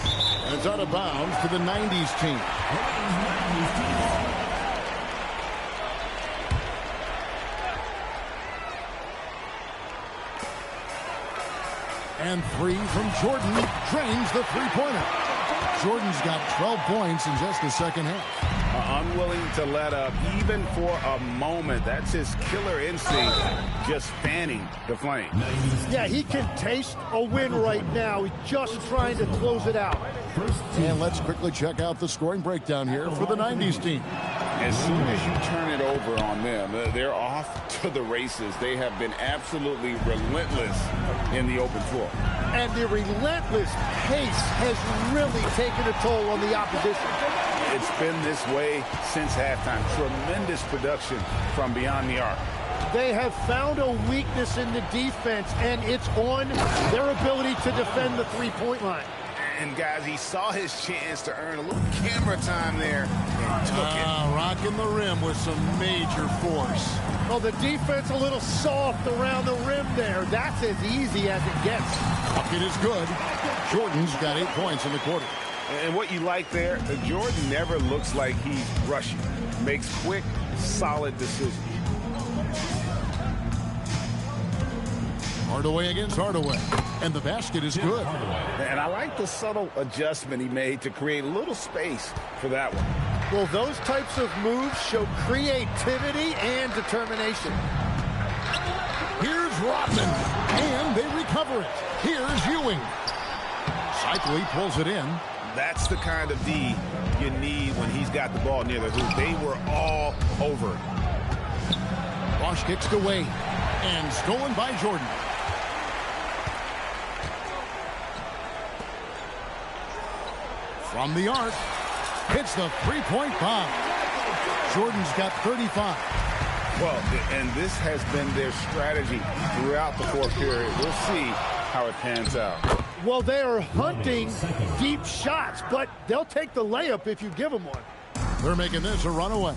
And it's out of bounds to the 90s team. And 3 from Jordan drains the three-pointer. Jordan's got 12 points in just the second half. Unwilling to let up even for a moment. That's his killer instinct, just fanning the flame. Yeah, he can taste a win right now. He's just trying to close it out. And let's quickly check out the scoring breakdown here for the 90s team. As soon as you turn it over on them, they're off to the races. They have been absolutely relentless in the open floor. And the relentless pace has really taken a toll on the opposition. It's been this way since halftime. Tremendous production from beyond the arc. They have found a weakness in the defense, and it's on their ability to defend the three-point line. And, guys, he saw his chance to earn a little camera time there and took it. Rocking the rim with some major force. Well, the defense a little soft around the rim there. That's as easy as it gets. Bucket is good. Jordan's got 8 points in the quarter. And what you like there, Jordan never looks like he's rushing. Makes quick, solid decisions. Hardaway against Hardaway. And the basket is good. And I like the subtle adjustment he made to create a little space for that one. Well, those types of moves show creativity and determination. Here's Rodman. And they recover it. Here's Ewing. Cycli pulls it in. That's the kind of D you need when he's got the ball near the hoop. They were all over it. Bosch kicks it away. And stolen by Jordan. From the arc, hits the three-point bomb. Jordan's got 35. Well, and this has been their strategy throughout the fourth period. We'll see how it pans out. Well, they are hunting deep shots, but they'll take the layup if you give them one. They're making this a runaway.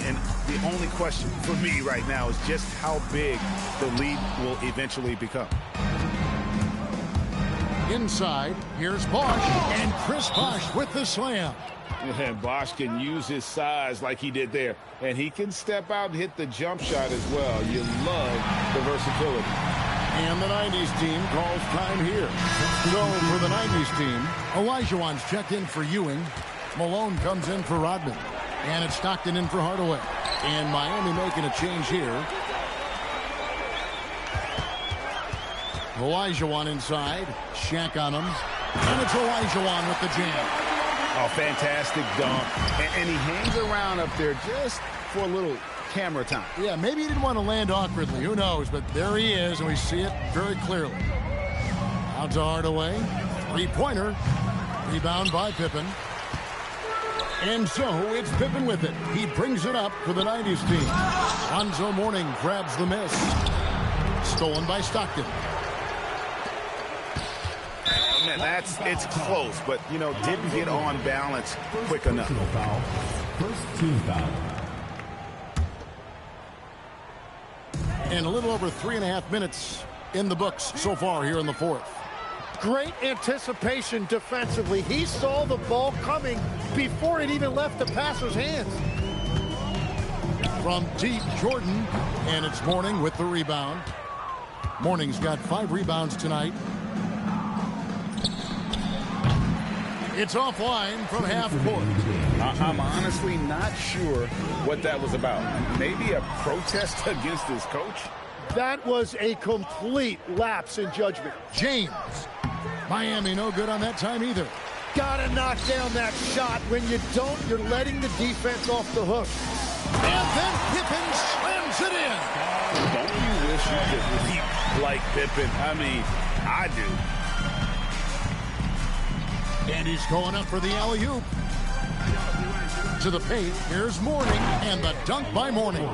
And the only question for me right now is just how big the lead will eventually become. Inside, here's Bosch, and Chris Bosch with the slam. And Bosch can use his size like he did there. And he can step out and hit the jump shot as well. You love the versatility. And the 90s team calls time here. So for the 90s team, Olajuwon's checked in for Ewing. Malone comes in for Rodman. And it's Stockton in for Hardaway. And Miami making a change here. Olajuwon inside. Shaq on him. And it's Olajuwon with the jam. Oh, fantastic dunk. And he hangs around up there just for a little camera time. Yeah, maybe he didn't want to land awkwardly. Who knows? But there he is, and we see it very clearly. Out to Hardaway. Three-pointer. Rebound by Pippen. And so it's Pippen with it. He brings it up for the 90s team. Lonzo Mourning grabs the miss. Stolen by Stockton. Man, it's close, but, you know, didn't get on balance quick enough. First team foul. And a little over 3.5 minutes in the books so far here in the fourth. Great anticipation defensively. He saw the ball coming before it even left the passer's hands. From deep, Jordan, and it's Mourning with the rebound. Mourning's got 5 rebounds tonight. It's offline from half court. I'm honestly not sure what that was about. Maybe a protest against his coach? That was a complete lapse in judgment. James. Miami no good on that time either. Gotta knock down that shot. When you don't, you're letting the defense off the hook. And then Pippen slams it in. Don't you wish you could leap like Pippen? I mean, I do. And he's going up for the alley-oop. To the paint, here's Mourning, and the dunk by Mourning.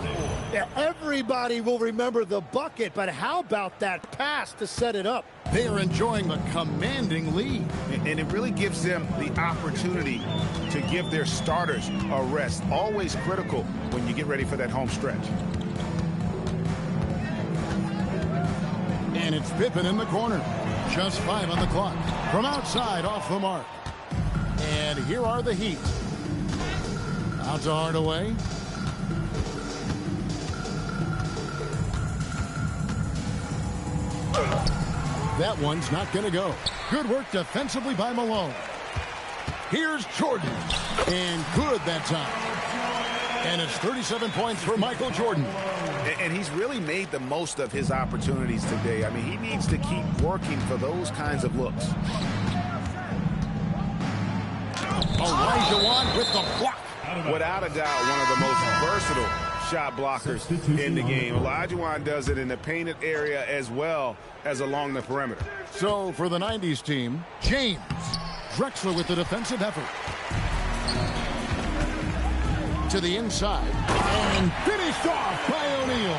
Yeah, everybody will remember the bucket, but how about that pass to set it up? They are enjoying the commanding lead. And it really gives them the opportunity to give their starters a rest. Always critical when you get ready for that home stretch. And it's Pippen in the corner. Just 5 on the clock. From outside, off the mark. And here are the Heat. Out to Hardaway. That one's not going to go. Good work defensively by Malone. Here's Jordan. And good that time. And it's 37 points for Michael Jordan. And he's really made the most of his opportunities today. I mean, he needs to keep working for those kinds of looks. Olajuwon with the block. Without a doubt, one of the most versatile shot blockers in the game. Olajuwon does it in the painted area as well as along the perimeter. So for the 90s team, James. Drexler with the defensive effort. To the inside. And finished off by O'Neal.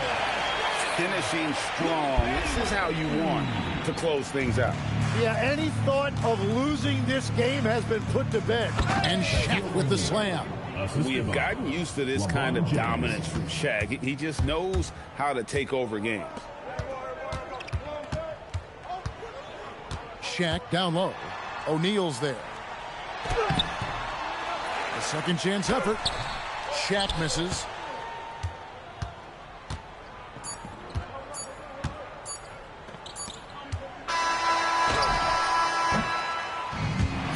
Finishing strong. This is how you want to close things out. Yeah, any thought of losing this game has been put to bed. And Shaq with the slam. We have gotten used to this kind of dominance from Shaq. He just knows how to take over games. Shaq down low. O'Neal's there. A second chance effort. Shaq misses.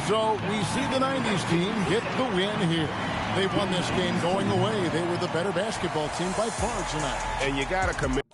So we see the 90s team get the win here. They won this game going away. They were the better basketball team by far tonight. And you got to commit.